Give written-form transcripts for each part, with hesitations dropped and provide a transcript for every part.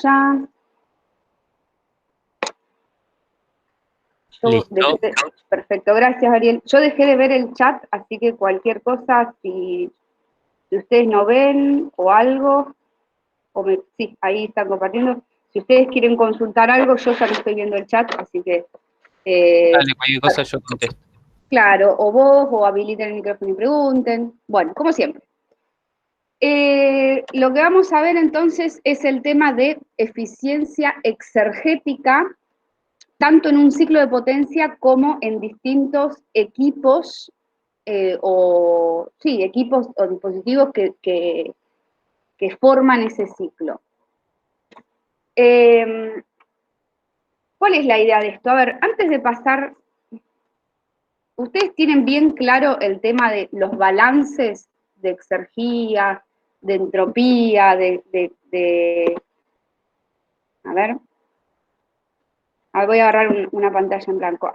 ya. Listo. Perfecto, gracias Ariel. Yo dejé de ver el chat, así que cualquier cosa, si ustedes no ven o algo, sí, ahí están compartiendo. Si ustedes quieren consultar algo, yo ya no estoy viendo el chat, así que... Dale, cualquier cosa yo contesto. Claro, o vos, o habiliten el micrófono y pregunten. Bueno, como siempre. Lo que vamos a ver entonces es el tema de eficiencia exergética, tanto en un ciclo de potencia como en distintos equipos, equipos o dispositivos que forman ese ciclo. ¿Cuál es la idea de esto? A ver, antes de pasar, ¿ustedes tienen bien claro el tema de los balances de exergía, de entropía, a ver, voy a agarrar una pantalla en blanco.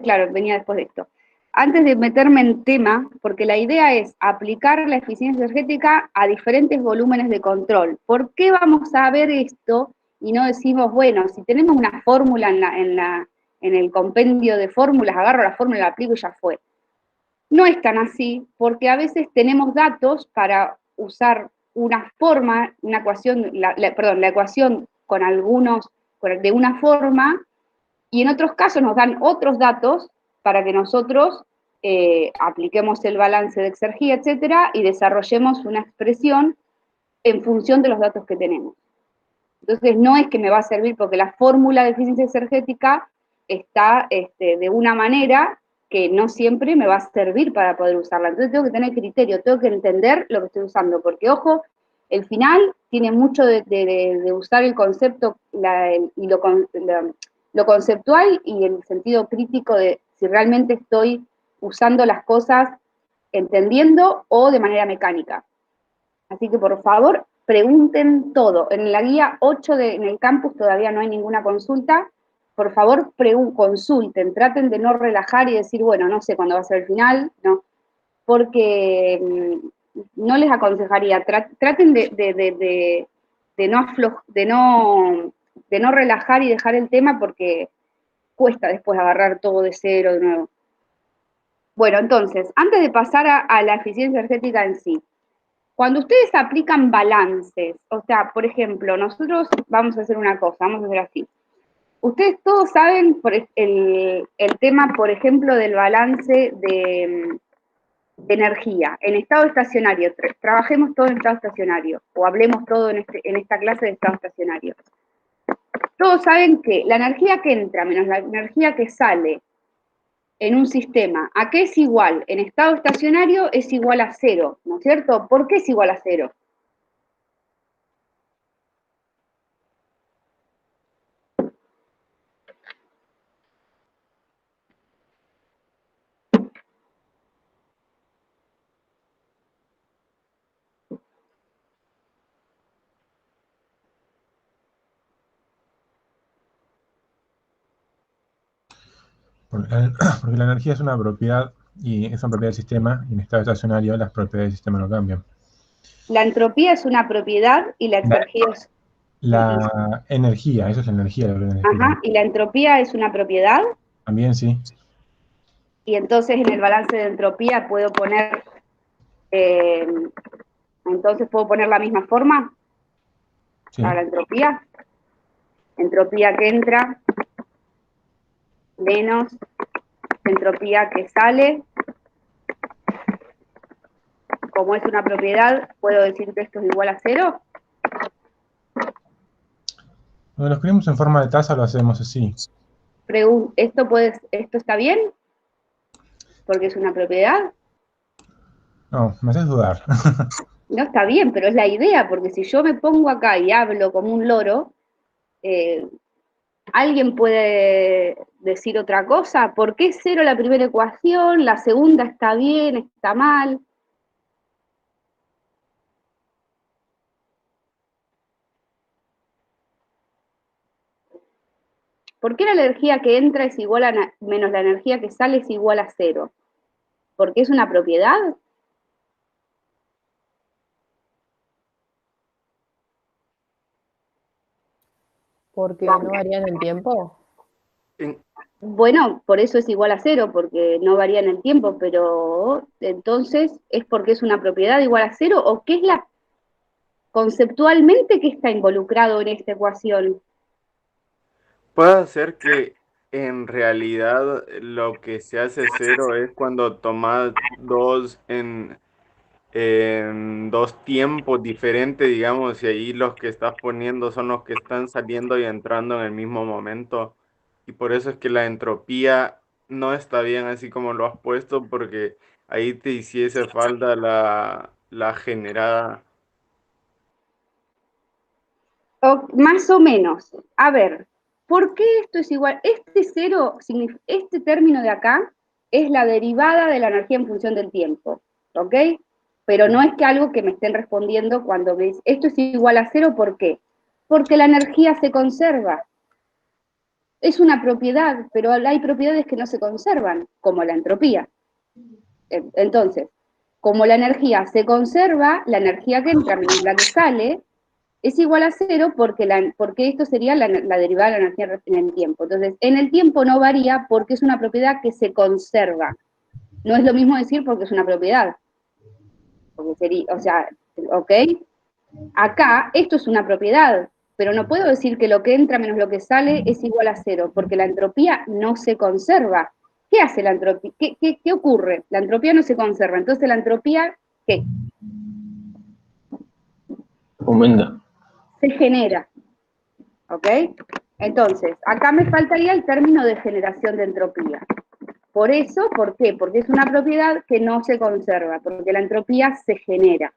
Claro, venía después de esto. Antes de meterme en tema, porque la idea es aplicar la eficiencia energética a diferentes volúmenes de control. ¿Por qué vamos a ver esto y no decimos, bueno, si tenemos una fórmula en el compendio de fórmulas, agarro la fórmula, la aplico y ya fue? No es tan así, porque a veces tenemos datos para usar una forma, una ecuación, la ecuación con de una forma, y en otros casos nos dan otros datos para que nosotros apliquemos el balance de exergía, etcétera, y desarrollemos una expresión en función de los datos que tenemos. Entonces, no es que me va a servir porque la fórmula de eficiencia exergética está de una manera que no siempre me va a servir para poder usarla. Entonces, tengo que tener criterio, tengo que entender lo que estoy usando, porque, ojo, el final tiene mucho de usar el concepto y lo conceptual y el sentido crítico de si realmente estoy usando las cosas entendiendo o de manera mecánica. Así que, por favor, pregunten todo. En la guía 8 en el campus todavía no hay ninguna consulta. Por favor, consulten, traten de no relajar y decir, bueno, no sé cuándo va a ser el final, no, porque no les aconsejaría, traten de no relajar y dejar el tema porque cuesta después agarrar todo de cero de nuevo. Bueno, entonces, antes de pasar a la eficiencia energética en sí, cuando ustedes aplican balances, o sea, por ejemplo, nosotros vamos a hacer una cosa, vamos a hacer así. Ustedes todos saben el tema, por ejemplo, del balance de energía. En estado estacionario, trabajemos todo en estado estacionario, o hablemos todo en esta clase de estado estacionario. Todos saben que la energía que entra menos la energía que sale en un sistema, ¿a qué es igual? En estado estacionario es igual a cero, ¿no es cierto? ¿Por qué es igual a cero? Porque la energía es una propiedad y es una propiedad del sistema, y en estado estacionario las propiedades del sistema no cambian. La entropía es una propiedad y la exergía es... La energía, eso es la energía. Ajá, y la entropía es una propiedad. También sí. Y entonces en el balance de entropía puedo poner... entonces puedo poner la misma forma Sí. para la entropía. Entropía que entra menos entropía que sale. Como es una propiedad, ¿puedo decir que esto es igual a cero? Cuando lo escribimos en forma de tasa lo hacemos así. ¿Esto está bien? Porque es una propiedad. No, me haces dudar. No está bien, pero es la idea, porque si yo me pongo acá y hablo como un loro, ¿alguien puede decir otra cosa? ¿Por qué cero la primera ecuación? ¿La segunda está bien, está mal? ¿Por qué la energía que entra es igual a menos la energía que sale es igual a cero? ¿Porque es una propiedad? Porque no varía en el tiempo. Bueno, por eso es igual a cero, porque no varía en el tiempo, pero entonces, ¿es porque es una propiedad igual a cero o qué es la conceptualmente qué está involucrado en esta ecuación? Puede ser que en realidad lo que se hace cero es cuando tomas dos en dos tiempos diferentes, digamos, y ahí los que estás poniendo son los que están saliendo y entrando en el mismo momento. Y por eso es que la entropía no está bien así como lo has puesto, porque ahí te hiciese falta la generada. Más o menos. A ver, ¿por qué esto es igual? Este cero, este término de acá es la derivada de la energía en función del tiempo, ¿ok? Pero no es que algo que me estén respondiendo cuando me dicen, esto es igual a cero, ¿por qué? Porque la energía se conserva. Es una propiedad, pero hay propiedades que no se conservan, como la entropía. Entonces, como la energía se conserva, la energía que entra menos la que sale, es igual a cero porque esto sería la derivada de la energía en el tiempo. Entonces, en el tiempo no varía porque es una propiedad que se conserva. No es lo mismo decir porque es una propiedad. Porque sería, o sea, ¿ok? Acá esto es una propiedad, pero no puedo decir que lo que entra menos lo que sale es igual a cero, porque la entropía no se conserva. ¿Qué hace la entropía? ¿Qué ocurre? La entropía no se conserva. Entonces, la entropía, ¿qué? Aumenta. Se genera. ¿Ok? Entonces, acá me faltaría el término de generación de entropía. Por eso, ¿por qué? Porque es una propiedad que no se conserva, porque la entropía se genera.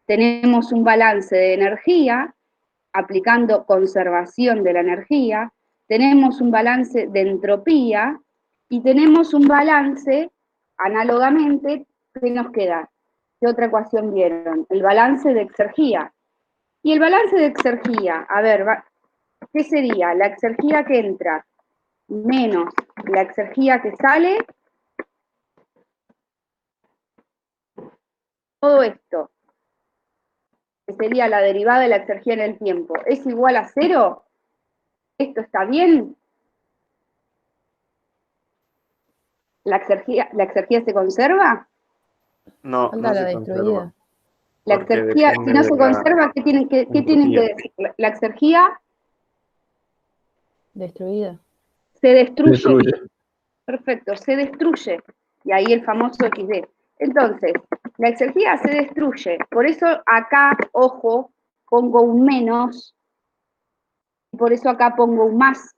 Tenemos un balance de energía, aplicando conservación de la energía, tenemos un balance de entropía y tenemos un balance, análogamente, ¿qué nos queda? ¿Qué otra ecuación vieron? El balance de exergía. Y el balance de exergía, a ver, ¿qué sería? La exergía que entra menos la exergía que sale, todo esto, que sería la derivada de la exergía en el tiempo, ¿es igual a cero? ¿Esto está bien? ¿La exergía se conserva? No, Falta no la se conserva, destruida. La porque exergía, si depende no de se la conserva, ¿qué tienen que entropía. decir? La exergía Destruida. se destruye. Destruye. Perfecto, se destruye. Y ahí el famoso XD. Entonces, la exergía se destruye. Por eso acá, ojo, pongo un menos, y por eso acá pongo un más.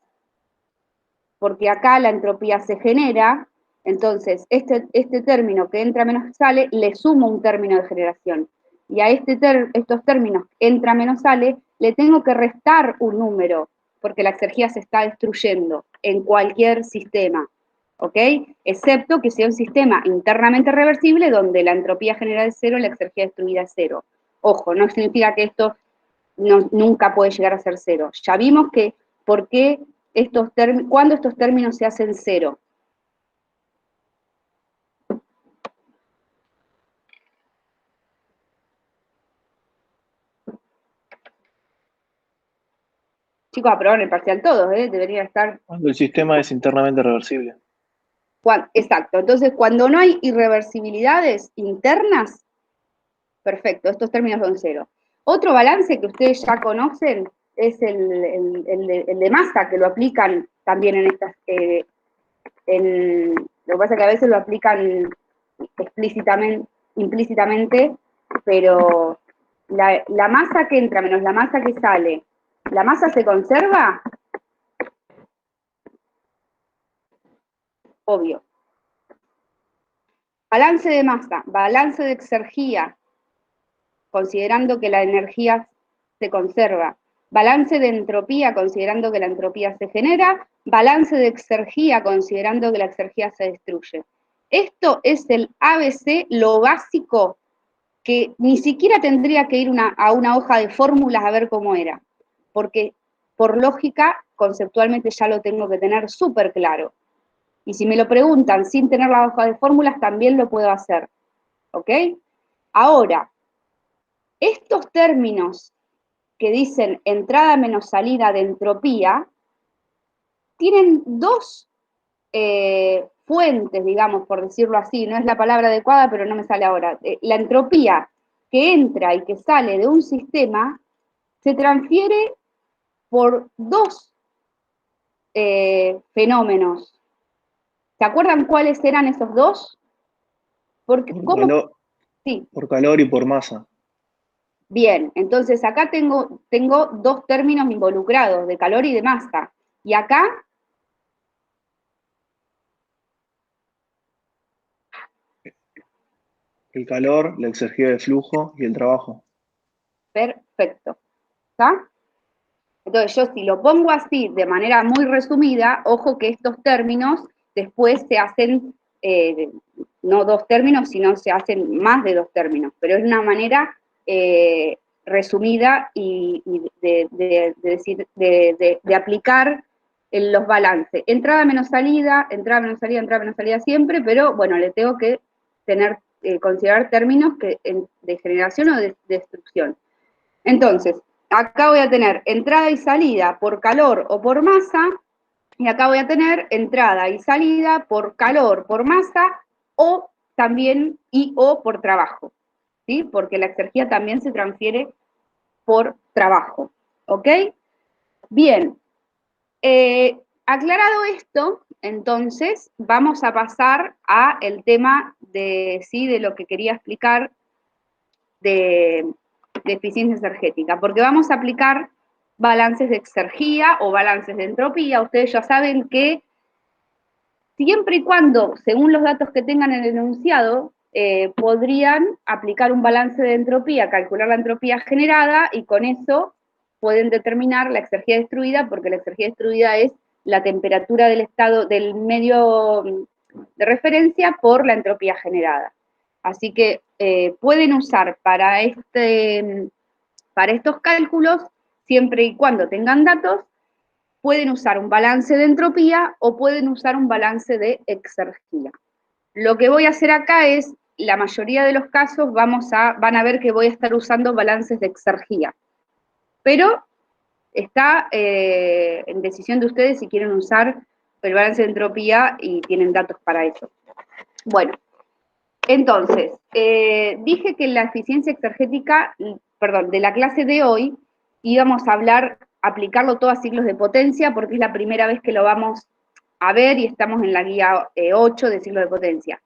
Porque acá la entropía se genera, entonces este término que entra menos sale, le sumo un término de generación. Y a estos términos entra menos sale, le tengo que restar un número, porque la exergía se está destruyendo en cualquier sistema, ¿ok? Excepto que sea un sistema internamente reversible donde la entropía general es cero y la exergía destruida es cero. Ojo, no significa que esto nunca puede llegar a ser cero. Ya vimos que por qué cuando estos términos se hacen cero. Chicos, aprobaron el parcial todos, debería estar. Cuando el sistema es internamente reversible. Exacto, entonces cuando no hay irreversibilidades internas, perfecto, estos términos son cero. Otro balance que ustedes ya conocen es el de masa, que lo aplican también en estas, lo que pasa es que a veces lo aplican explícitamente, implícitamente, pero la masa que entra menos la masa que sale, ¿la masa se conserva? Obvio. Balance de masa, balance de exergía, considerando que la energía se conserva. Balance de entropía, considerando que la entropía se genera. Balance de exergía, considerando que la exergía se destruye. Esto es el ABC, lo básico, que ni siquiera tendría que ir a una hoja de fórmulas a ver cómo era, porque por lógica, conceptualmente ya lo tengo que tener súper claro. Y si me lo preguntan sin tener la hoja de fórmulas, también lo puedo hacer. ¿Ok? Ahora, estos términos que dicen entrada menos salida de entropía, tienen dos fuentes, digamos, por decirlo así, no es la palabra adecuada, pero no me sale ahora. La entropía que entra y que sale de un sistema se transfiere por dos fenómenos. ¿Se acuerdan cuáles eran esos dos? Porque, sí. Por calor y por masa. Bien, entonces acá tengo dos términos involucrados, de calor y de masa. Y acá, El calor, la exergia de flujo y el trabajo. perfecto. ¿Está? Entonces yo si lo pongo así de manera muy resumida, ojo que estos términos después se hacen, no dos términos, sino se hacen más de dos términos, pero es una manera resumida y de aplicar los balances. Entrada menos salida, entrada menos salida, entrada menos salida siempre, pero bueno, le tengo que considerar términos de generación o de destrucción. Entonces, acá voy a tener entrada y salida por calor o por masa, y acá voy a tener entrada y salida por calor, por masa, o también o por trabajo, ¿sí? Porque la exergia también se transfiere por trabajo, ¿ok? Bien, aclarado esto, entonces vamos a pasar a el tema de lo que quería explicar de eficiencia energética, porque vamos a aplicar balances de exergia o balances de entropía. Ustedes ya saben que siempre y cuando, según los datos que tengan en el enunciado, podrían aplicar un balance de entropía, calcular la entropía generada, y con eso pueden determinar la exergia destruida, porque la exergia destruida es la temperatura del estado del medio de referencia por la entropía generada. Así que pueden usar para estos cálculos, siempre y cuando tengan datos, pueden usar un balance de entropía o pueden usar un balance de exergia. Lo que voy a hacer acá es, la mayoría de los casos van a ver que voy a estar usando balances de exergia. Pero está en decisión de ustedes si quieren usar el balance de entropía y tienen datos para eso. Bueno, entonces, dije que la eficiencia exergética, de la clase de hoy, íbamos a aplicarlo todo a ciclos de potencia, porque es la primera vez que lo vamos a ver y estamos en la guía 8 de ciclos de potencia.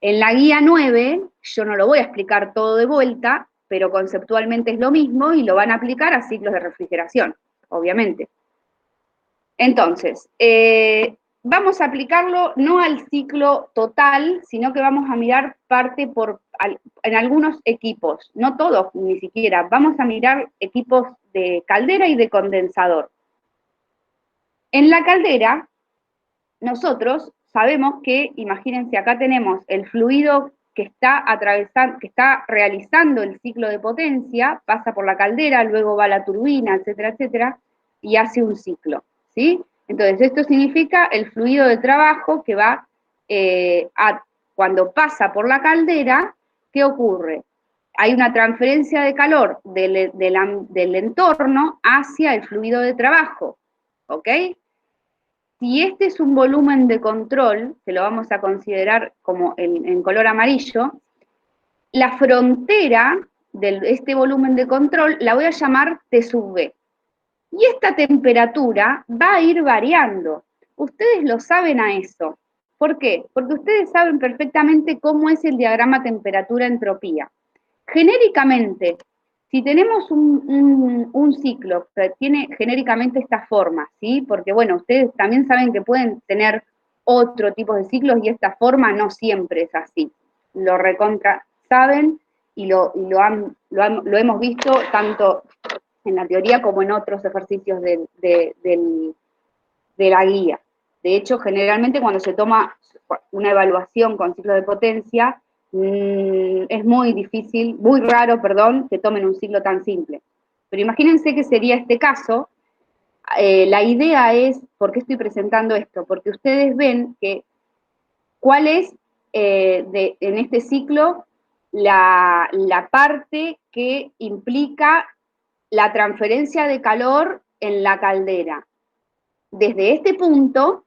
En la guía 9, yo no lo voy a explicar todo de vuelta, pero conceptualmente es lo mismo y lo van a aplicar a ciclos de refrigeración, obviamente. Entonces, vamos a aplicarlo no al ciclo total, sino que vamos a mirar en algunos equipos, no todos ni siquiera, vamos a mirar equipos de caldera y de condensador. En la caldera, nosotros sabemos que, imagínense, acá tenemos el fluido que está realizando el ciclo de potencia, pasa por la caldera, luego va a la turbina, etcétera, etcétera, y hace un ciclo, ¿sí? Entonces, esto significa el fluido de trabajo que va cuando pasa por la caldera, ¿qué ocurre? Hay una transferencia de calor del entorno hacia el fluido de trabajo, ¿ok? Si este es un volumen de control, que lo vamos a considerar como en color amarillo, la frontera de este volumen de control la voy a llamar T sub B. Y esta temperatura va a ir variando. Ustedes lo saben a eso. ¿Por qué? Porque ustedes saben perfectamente cómo es el diagrama temperatura-entropía. Genéricamente, si tenemos un ciclo que tiene genéricamente esta forma, ¿sí? Porque, bueno, ustedes también saben que pueden tener otro tipo de ciclos y esta forma no siempre es así. Lo recontra saben y lo hemos visto tanto en la teoría como en otros ejercicios de la guía. De hecho, generalmente cuando se toma una evaluación con ciclo de potencia, es muy difícil, muy raro, perdón, que tomen un ciclo tan simple. Pero imagínense que sería este caso. La idea es, ¿por qué estoy presentando esto? Porque ustedes ven que cuál es en este ciclo la parte que implica la transferencia de calor en la caldera. Desde este punto,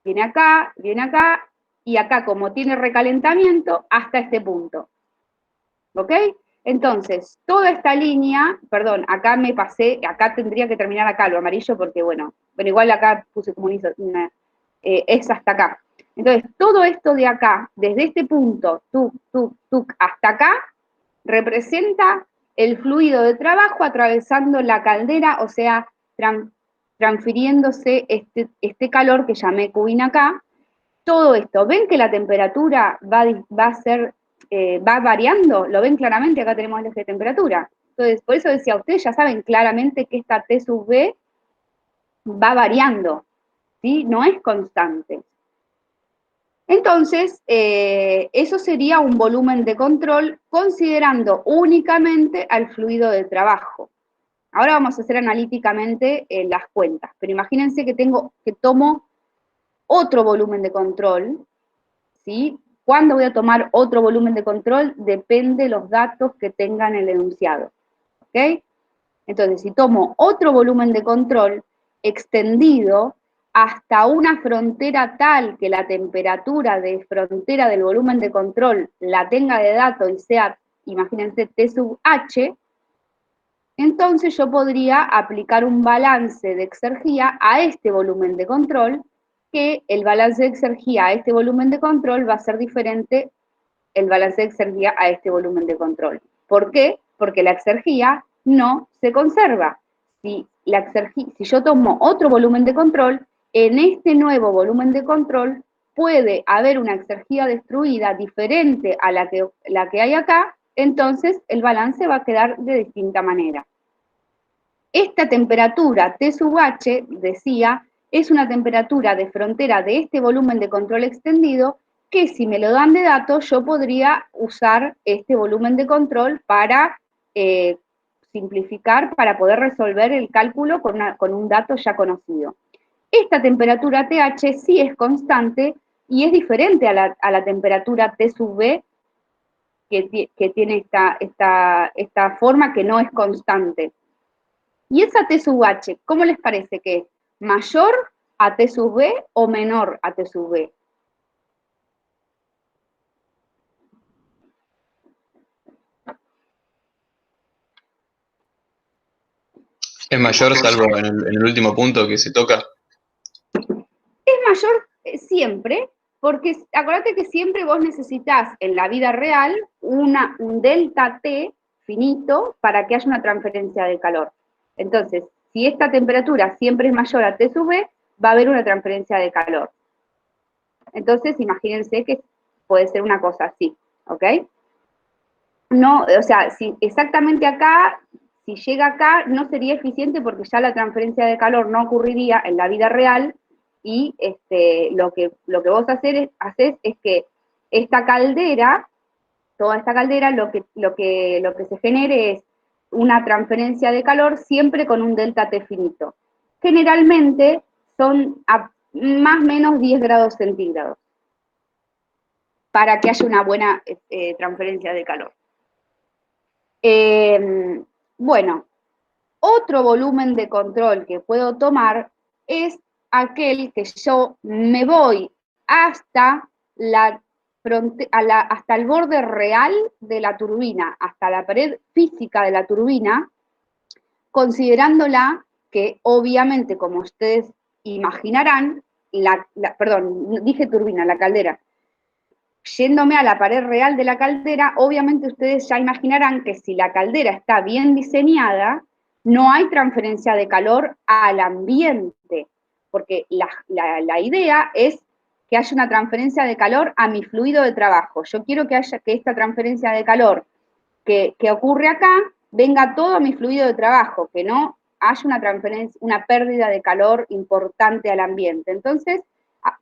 viene acá, y acá como tiene recalentamiento, hasta este punto. ¿Ok? Entonces, toda esta línea, perdón, acá me pasé, acá tendría que terminar acá lo amarillo porque, bueno, igual acá puse como es hasta acá. Entonces, todo esto de acá, desde este punto, hasta acá, representa el fluido de trabajo atravesando la caldera, o sea, transfiriéndose este calor que llamé Q acá. Todo esto, ¿ven que la temperatura va variando? ¿Lo ven claramente? Acá tenemos el eje de temperatura. Entonces, por eso decía, ustedes ya saben claramente que esta T sub B va variando, ¿sí? No es constante. Entonces, eso sería un volumen de control considerando únicamente al fluido de trabajo. Ahora vamos a hacer analíticamente las cuentas, pero imagínense que tomo otro volumen de control, ¿sí? ¿Cuándo voy a tomar otro volumen de control? Depende de los datos que tengan el enunciado, ¿ok? Entonces, si tomo otro volumen de control extendido hasta una frontera tal que la temperatura de frontera del volumen de control la tenga de dato y sea, imagínense, T sub H, entonces yo podría aplicar un balance de exergía a este volumen de control, que el balance de exergía a este volumen de control va a ser diferente el balance de exergía a este volumen de control. ¿Por qué? Porque la exergía no se conserva. Si yo tomo otro volumen de control, en este nuevo volumen de control puede haber una exergía destruida diferente a la que hay acá, entonces el balance va a quedar de distinta manera. Esta temperatura T sub H, decía, es una temperatura de frontera de este volumen de control extendido que si me lo dan de dato, yo podría usar este volumen de control para simplificar, para poder resolver el cálculo con un dato ya conocido. Esta temperatura TH sí es constante y es diferente a la temperatura T sub B que tiene esta forma que no es constante. Y esa T sub H, ¿cómo les parece que es? ¿Mayor a T sub B o menor a T sub B? Es mayor, salvo en el último punto que se toca. Es mayor siempre, porque acuérdate que siempre vos necesitas en la vida real un delta T finito para que haya una transferencia de calor. Entonces, si esta temperatura siempre es mayor a T sub B, va a haber una transferencia de calor. Entonces, imagínense que puede ser una cosa así, ¿ok? No, o sea, si exactamente acá, si llega acá, no sería eficiente porque ya la transferencia de calor no ocurriría en la vida real y lo que vos haces es que esta caldera, toda esta caldera, lo que se genere es una transferencia de calor siempre con un delta T finito. Generalmente son más o menos 10 grados centígrados para que haya una buena transferencia de calor. Bueno, otro volumen de control que puedo tomar es aquel que yo me voy hasta hasta el borde real de la turbina, hasta la pared física de la turbina, considerándola que obviamente, como ustedes imaginarán, perdón, dije turbina, la caldera. Yéndome a la pared real de la caldera, obviamente ustedes ya imaginarán que si la caldera está bien diseñada, no hay transferencia de calor al ambiente, porque la idea es que haya una transferencia de calor a mi fluido de trabajo. Yo quiero que esta transferencia de calor que ocurre acá venga todo a mi fluido de trabajo, que no haya una pérdida de calor importante al ambiente. Entonces,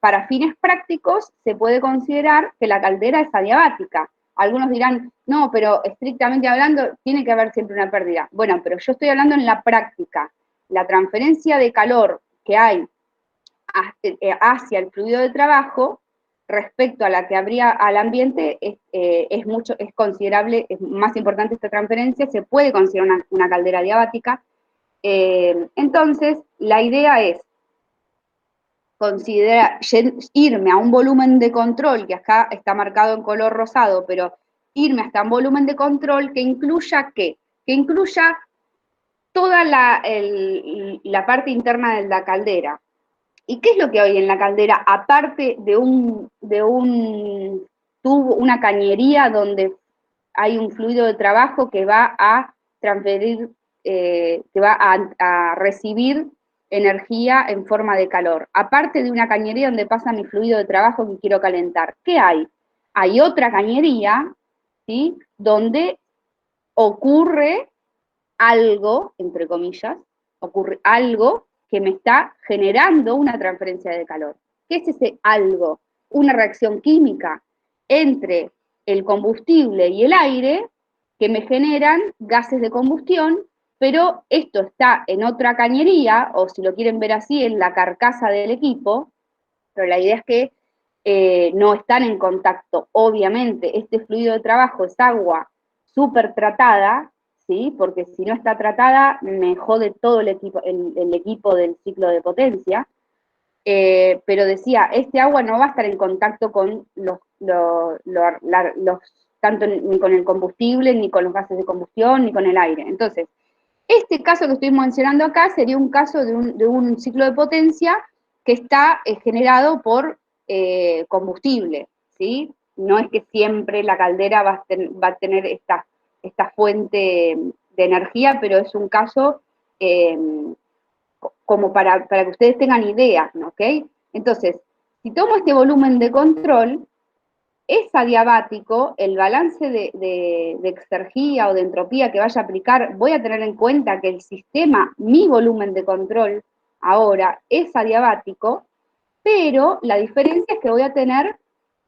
para fines prácticos, se puede considerar que la caldera es adiabática. Algunos dirán, no, pero estrictamente hablando, tiene que haber siempre una pérdida. Bueno, pero yo estoy hablando en la práctica. La transferencia de calor que hay hacia el fluido de trabajo respecto a la que habría al ambiente es considerable, es más importante esta transferencia, se puede considerar una caldera adiabática. Entonces, la idea es irme a un volumen de control, que acá está marcado en color rosado, pero irme hasta un volumen de control que incluya ¿qué? Que incluya toda la parte interna de la caldera. ¿Y qué es lo que hay en la caldera? Aparte de un tubo, una cañería donde hay un fluido de trabajo que va a transferir, que va a recibir energía en forma de calor. Aparte de una cañería donde pasa mi fluido de trabajo que quiero calentar. ¿Qué hay? Hay otra cañería, ¿sí? Donde ocurre algo, entre comillas, ocurre algo que me está generando una transferencia de calor. ¿Qué es ese algo? Una reacción química entre el combustible y el aire que me generan gases de combustión, pero esto está en otra cañería, o si lo quieren ver así, en la carcasa del equipo, pero la idea es que no están en contacto. Obviamente, este fluido de trabajo es agua súper tratada, ¿sí? Porque si no está tratada, me jode todo el equipo del ciclo de potencia. Pero decía, este agua no va a estar en contacto con tanto ni con el combustible, ni con los gases de combustión, ni con el aire. Entonces, este caso que estoy mencionando acá sería un caso de un ciclo de potencia que está generado por combustible, ¿sí? No es que siempre la caldera va a tener esta fuente de energía, pero es un caso como para que ustedes tengan idea, ¿ok? Entonces, si tomo este volumen de control, es adiabático, el balance de exergía o de entropía que vaya a aplicar, voy a tener en cuenta que el sistema, mi volumen de control, ahora es adiabático, pero la diferencia es que voy a tener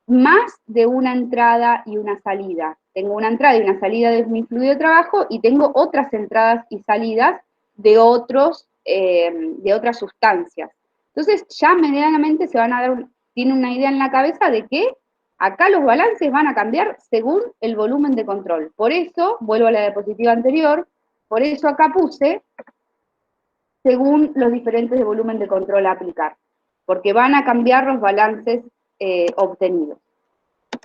más de una entrada y una salida. Tengo una entrada y una salida de mi fluido de trabajo y tengo otras entradas y salidas de otras sustancias. Entonces ya medianamente se van a dar, tienen una idea en la cabeza de que acá los balances van a cambiar según el volumen de control. Por eso, vuelvo a la diapositiva anterior, por eso acá puse según los diferentes de volumen de control a aplicar, porque van a cambiar los balances obtenidos.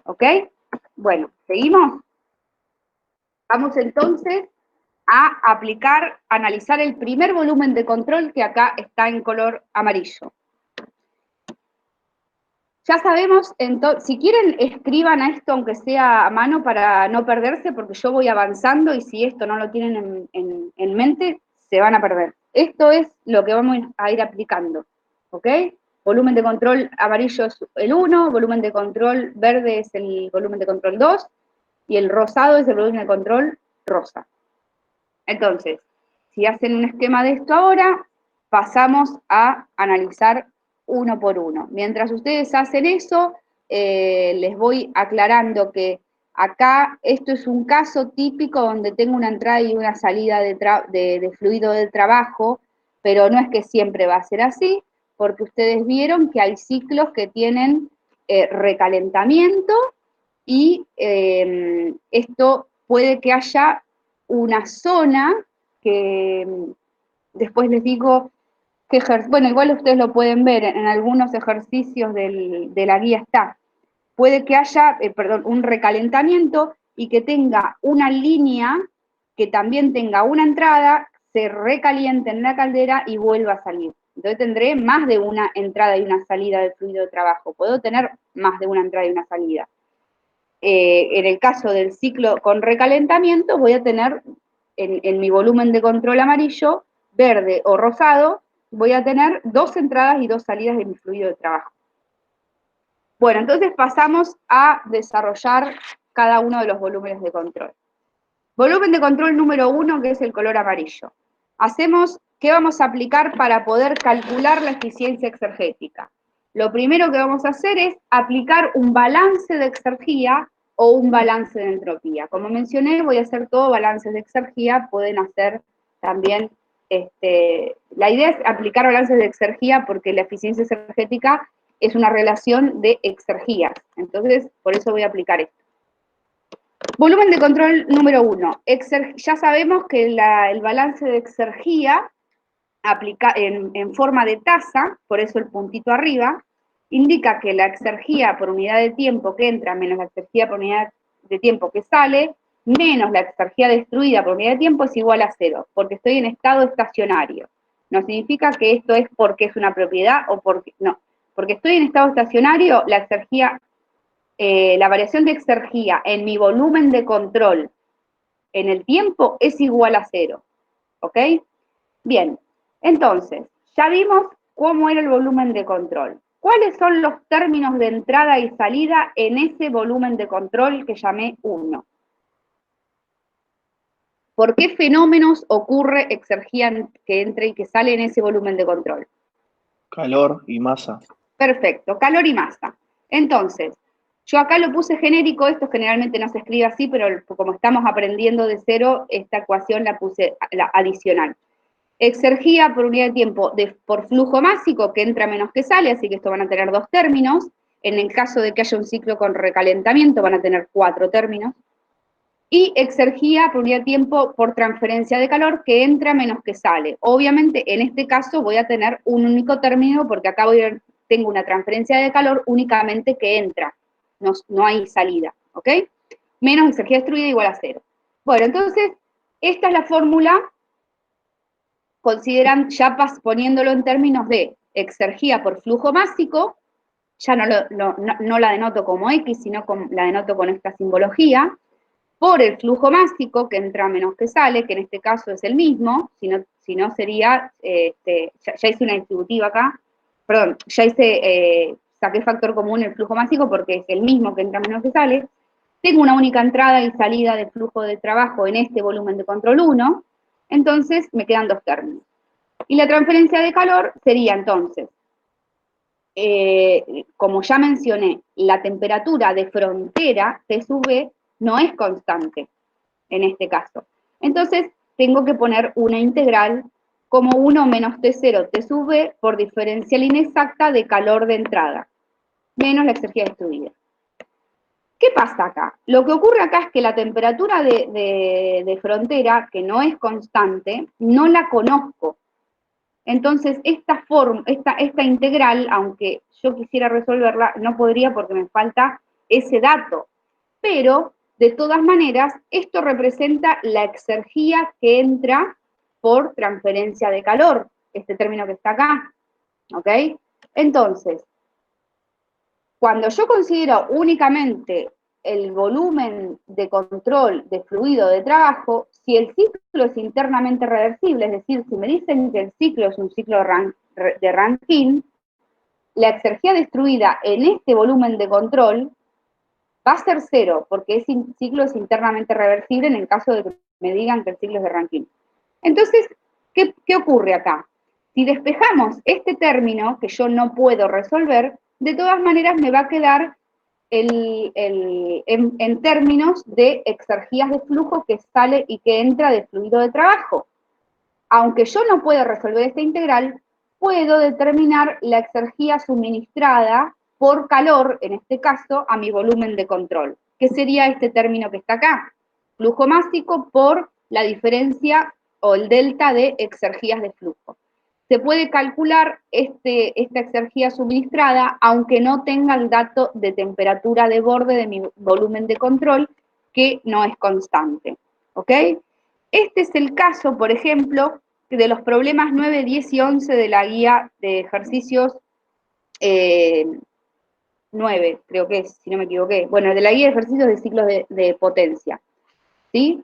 ¿Ok? Bueno, ¿seguimos? Vamos entonces a aplicar, analizar el primer volumen de control que acá está en color amarillo. Ya sabemos, entonces, si quieren escriban a esto aunque sea a mano para no perderse, porque yo voy avanzando y si esto no lo tienen en mente, se van a perder. Esto es lo que vamos a ir aplicando, ¿ok? Volumen de control amarillo es el 1, volumen de control verde es el volumen de control 2, y el rosado es el volumen de control rosa. Entonces, si hacen un esquema de esto ahora, pasamos a analizar uno por uno. Mientras ustedes hacen eso, les voy aclarando que acá esto es un caso típico donde tengo una entrada y una salida de fluido de trabajo, pero no es que siempre va a ser así, porque ustedes vieron que hay ciclos que tienen recalentamiento y esto puede que haya una zona que después les digo que bueno, igual ustedes lo pueden ver en algunos ejercicios de la guía está. Puede que haya, un recalentamiento y que tenga una línea que también tenga una entrada, se recaliente en la caldera y vuelva a salir. Entonces tendré más de una entrada y una salida del fluido de trabajo. Puedo tener más de una entrada y una salida. En el caso del ciclo con recalentamiento, voy a tener en mi volumen de control amarillo, verde o rosado, voy a tener 2 entradas y 2 salidas de mi fluido de trabajo. Bueno, entonces pasamos a desarrollar cada uno de los volúmenes de control. Volumen de control número 1, que es el color amarillo. ¿Qué vamos a aplicar para poder calcular la eficiencia exergética? Lo primero que vamos a hacer es aplicar un balance de exergía o un balance de entropía. Como mencioné, voy a hacer todo balances de exergía, pueden hacer también, la idea es aplicar balances de exergía porque la eficiencia exergética es una relación de exergías. Entonces, por eso voy a aplicar esto. Volumen de control número 1. Ya sabemos que el balance de exergía aplica en forma de tasa, por eso el puntito arriba, indica que la exergía por unidad de tiempo que entra menos la exergía por unidad de tiempo que sale, menos la exergía destruida por unidad de tiempo es igual a 0, porque estoy en estado estacionario. No significa que esto es porque es una propiedad o porque, no, porque estoy en estado estacionario, la exergía, la variación de exergía en mi volumen de control en el tiempo es igual a 0, ¿ok? Bien, entonces, ya vimos cómo era el volumen de control. ¿Cuáles son los términos de entrada y salida en ese volumen de control que llamé 1? ¿Por qué fenómenos ocurre exergía que entra y que sale en ese volumen de control? Calor y masa. Perfecto, calor y masa. Entonces, yo acá lo puse genérico, esto generalmente no se escribe así, pero como estamos aprendiendo de cero, esta ecuación la puse adicional. Exergía por unidad de tiempo por flujo másico, que entra menos que sale, así que esto van a tener 2 términos. En el caso de que haya un ciclo con recalentamiento, van a tener 4 términos. Y exergía por unidad de tiempo por transferencia de calor, que entra menos que sale. Obviamente, en este caso voy a tener un único término, porque acá tengo una transferencia de calor únicamente que entra, no hay salida, ¿ok? Menos exergía destruida igual a 0. Bueno, entonces, esta es la fórmula, consideran ya poniéndolo en términos de exergía por flujo másico, ya no la denoto como X, sino la denoto con esta simbología, por el flujo másico, que entra menos que sale, que en este caso es el mismo, si no sería, ya hice una distributiva acá, perdón, saqué factor común el flujo másico porque es el mismo que entra menos que sale. Tengo una única entrada y salida de flujo de trabajo en este volumen de control 1, entonces me quedan 2 términos. Y la transferencia de calor sería entonces, como ya mencioné, la temperatura de frontera, T sub V, no es constante en este caso. Entonces, tengo que poner una integral como 1 menos T0 T sub V por diferencial inexacta de calor de entrada, menos la exergía destruida. ¿Qué pasa acá? Lo que ocurre acá es que la temperatura de frontera, que no es constante, no la conozco. Entonces, esta integral, aunque yo quisiera resolverla, no podría porque me falta ese dato. Pero, de todas maneras, esto representa la exergía que entra por transferencia de calor, este término que está acá, ¿ok? Entonces, cuando yo considero únicamente el volumen de control de fluido de trabajo, si el ciclo es internamente reversible, es decir, si me dicen que el ciclo es un ciclo de Rankine, la exergía destruida en este volumen de control va a ser 0, porque ese ciclo es internamente reversible en el caso de que me digan que el ciclo es de Rankine. Entonces, ¿qué ocurre acá? Si despejamos este término, que yo no puedo resolver, de todas maneras me va a quedar en términos de exergías de flujo que sale y que entra de fluido de trabajo. Aunque yo no pueda resolver esta integral, puedo determinar la exergía suministrada por calor, en este caso, a mi volumen de control. ¿Qué sería este término que está acá? Flujo másico por la diferencia o el delta de exergías de flujo. Se puede calcular esta exergía suministrada, aunque no tenga el dato de temperatura de borde de mi volumen de control, que no es constante. ¿Ok? Este es el caso, por ejemplo, de los problemas 9, 10 y 11 de la guía de ejercicios 9, creo que es, si no me equivoqué. Bueno, de la guía de ejercicios de ciclos de potencia. ¿Sí?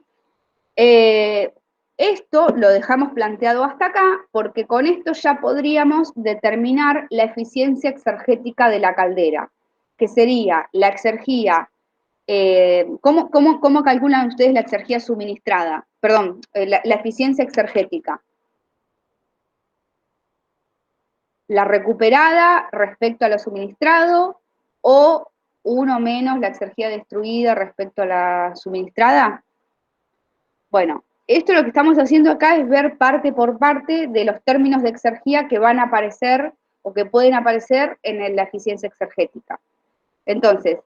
Esto lo dejamos planteado hasta acá, porque con esto ya podríamos determinar la eficiencia exergética de la caldera, que sería la exergía. ¿Cómo calculan ustedes la exergía suministrada? Perdón, la eficiencia exergética. La recuperada respecto a lo suministrado o 1 menos la exergía destruida respecto a la suministrada. Bueno, esto lo que estamos haciendo acá es ver parte por parte de los términos de exergía que van a aparecer o que pueden aparecer en la eficiencia exergética. Entonces,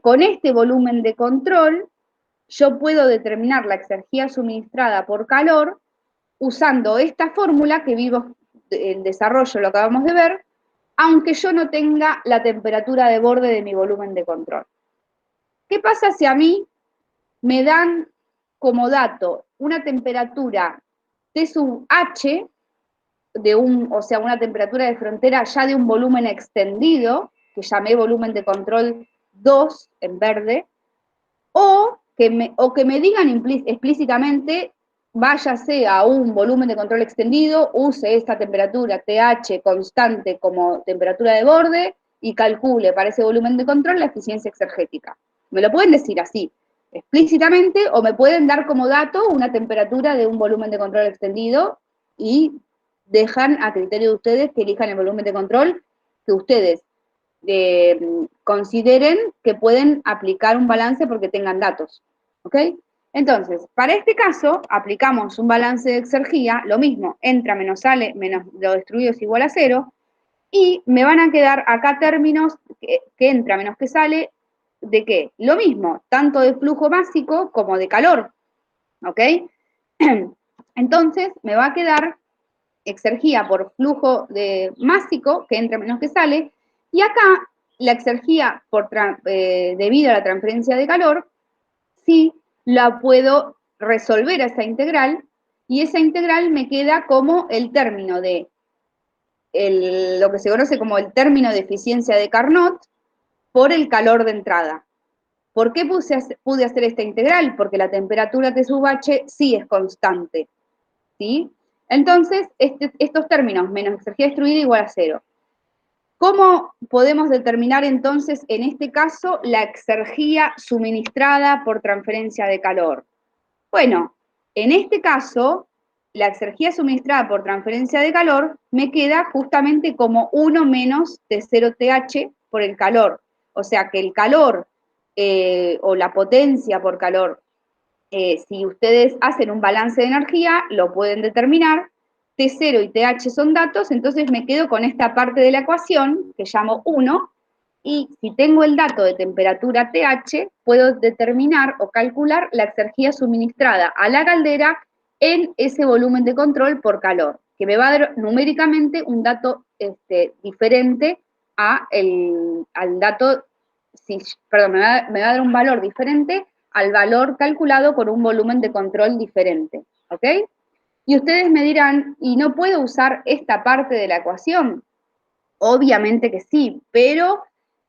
con este volumen de control, yo puedo determinar la exergía suministrada por calor usando esta fórmula que vimos en desarrollo, lo acabamos de ver, aunque yo no tenga la temperatura de borde de mi volumen de control. ¿Qué pasa si a mí me dan como dato una temperatura T sub H, o sea, una temperatura de frontera ya de un volumen extendido, que llamé volumen de control 2 en verde, o que me digan explícitamente, váyase a un volumen de control extendido, use esta temperatura TH constante como temperatura de borde y calcule para ese volumen de control la eficiencia exergética. Me lo pueden decir así, explícitamente, o me pueden dar como dato una temperatura de un volumen de control extendido y dejan a criterio de ustedes que elijan el volumen de control que ustedes consideren que pueden aplicar un balance porque tengan datos, ¿ok? Entonces, para este caso, aplicamos un balance de exergía, lo mismo, entra menos sale, menos lo destruido es igual a 0, y me van a quedar acá términos que entra menos que sale, ¿de qué? Lo mismo, tanto de flujo másico como de calor, ¿ok? Entonces, me va a quedar exergía por flujo de másico, que entra menos que sale, y acá la exergía debido a la transferencia de calor, sí la puedo resolver a esa integral, y esa integral me queda como el término de lo que se conoce como el término de eficiencia de Carnot por el calor de entrada. ¿Por qué pude hacer esta integral? Porque la temperatura T sub H sí es constante, ¿sí? Entonces, estos términos, menos exergía destruida igual a 0. ¿Cómo podemos determinar entonces, en este caso, la exergía suministrada por transferencia de calor? Bueno, en este caso, la exergía suministrada por transferencia de calor me queda justamente como 1 menos T0TH por el calor. O sea que el calor o la potencia por calor, si ustedes hacen un balance de energía, lo pueden determinar. T0 y TH son datos, entonces me quedo con esta parte de la ecuación, que llamo 1, y si tengo el dato de temperatura TH, puedo determinar o calcular la exergía suministrada a la caldera en ese volumen de control por calor, que me va a dar numéricamente un dato diferente al dato, perdón, me va a dar un valor diferente al valor calculado por un volumen de control diferente, ¿ok? Y ustedes me dirán, ¿y no puedo usar esta parte de la ecuación? Obviamente que sí, pero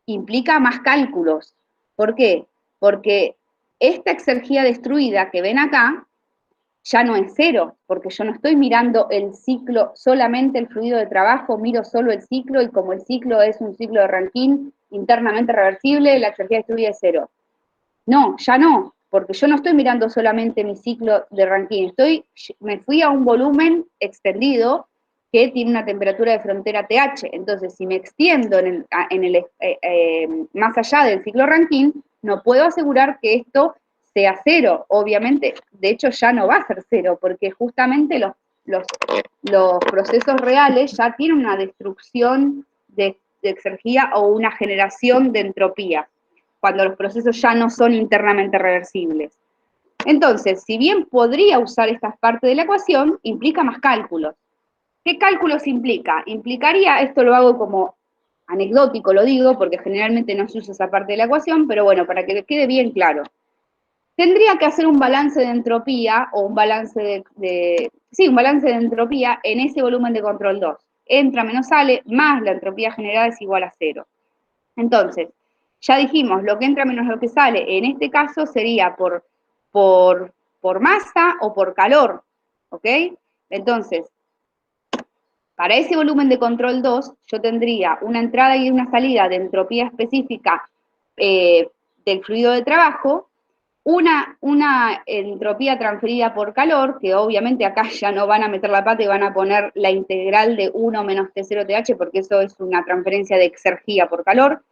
implica más cálculos. ¿Por qué? Porque esta exergía destruida que ven acá ya no es 0, porque yo no estoy mirando el ciclo, solamente el fluido de trabajo, miro solo el ciclo, y como el ciclo es un ciclo de Rankine internamente reversible, la exergía destruida es 0. No, ya no, porque yo no estoy mirando solamente mi ciclo de Rankine, me fui a un volumen extendido que tiene una temperatura de frontera TH. Entonces, si me extiendo más allá del ciclo Rankine, no puedo asegurar que esto sea 0. Obviamente, de hecho, ya no va a ser 0, porque justamente los procesos reales ya tienen una destrucción de exergía o una generación de entropía, cuando los procesos ya no son internamente reversibles. Entonces, si bien podría usar esta parte de la ecuación, implica más cálculos. ¿Qué cálculos implica? Implicaría, esto lo hago como anecdótico, lo digo, porque generalmente no se usa esa parte de la ecuación, pero bueno, para que quede bien claro. Tendría que hacer un balance de entropía, o un balance un balance de entropía en ese volumen de control 2. Entra menos sale, más la entropía generada es igual a 0. Entonces, ya dijimos, lo que entra menos lo que sale, en este caso sería por masa o por calor, ¿ok? Entonces, para ese volumen de control 2, yo tendría una entrada y una salida de entropía específica del fluido de trabajo, una entropía transferida por calor, que obviamente acá ya no van a meter la pata y van a poner la integral de 1 menos T0TH, porque eso es una transferencia de exergía por calor.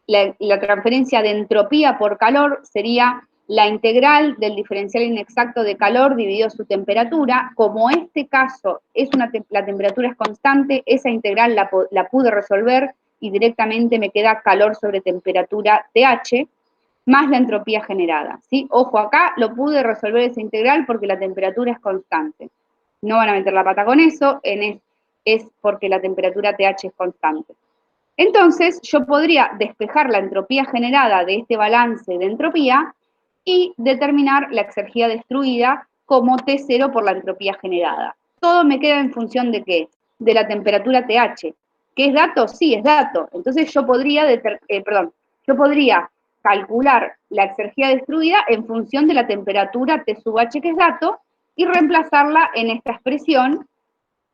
La transferencia de entropía por calor sería la integral del diferencial inexacto de calor dividido su temperatura. Como este caso es la temperatura es constante, esa integral la pude resolver y directamente me queda calor sobre temperatura TH más la entropía generada, ¿sí? Ojo, acá lo pude resolver esa integral porque la temperatura es constante. No van a meter la pata con eso, es porque la temperatura TH es constante. Entonces, yo podría despejar la entropía generada de este balance de entropía y determinar la exergía destruida como T0 por la entropía generada. Todo me queda en función de ¿qué? De la temperatura TH. ¿Qué es dato? Sí, es dato. Entonces yo podría calcular la exergía destruida en función de la temperatura T sub H, que es dato, y reemplazarla en esta expresión.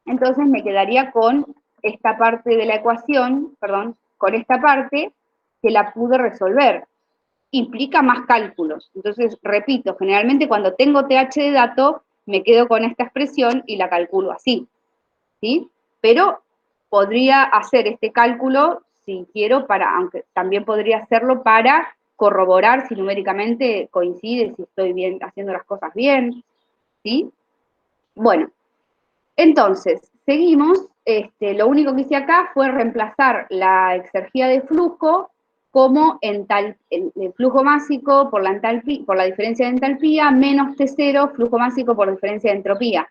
Entonces me quedaría con esta parte de la ecuación, con esta parte que la pude resolver. Implica más cálculos. Entonces, repito, generalmente cuando tengo TH de dato, me quedo con esta expresión y la calculo así, ¿sí? Pero podría hacer este cálculo, si quiero, aunque también podría hacerlo para corroborar si numéricamente coincide, si estoy bien, haciendo las cosas bien, ¿sí? Bueno, entonces, seguimos, lo único que hice acá fue reemplazar la exergía de flujo como el flujo másico por la diferencia de entalpía menos T0, flujo másico por diferencia de entropía.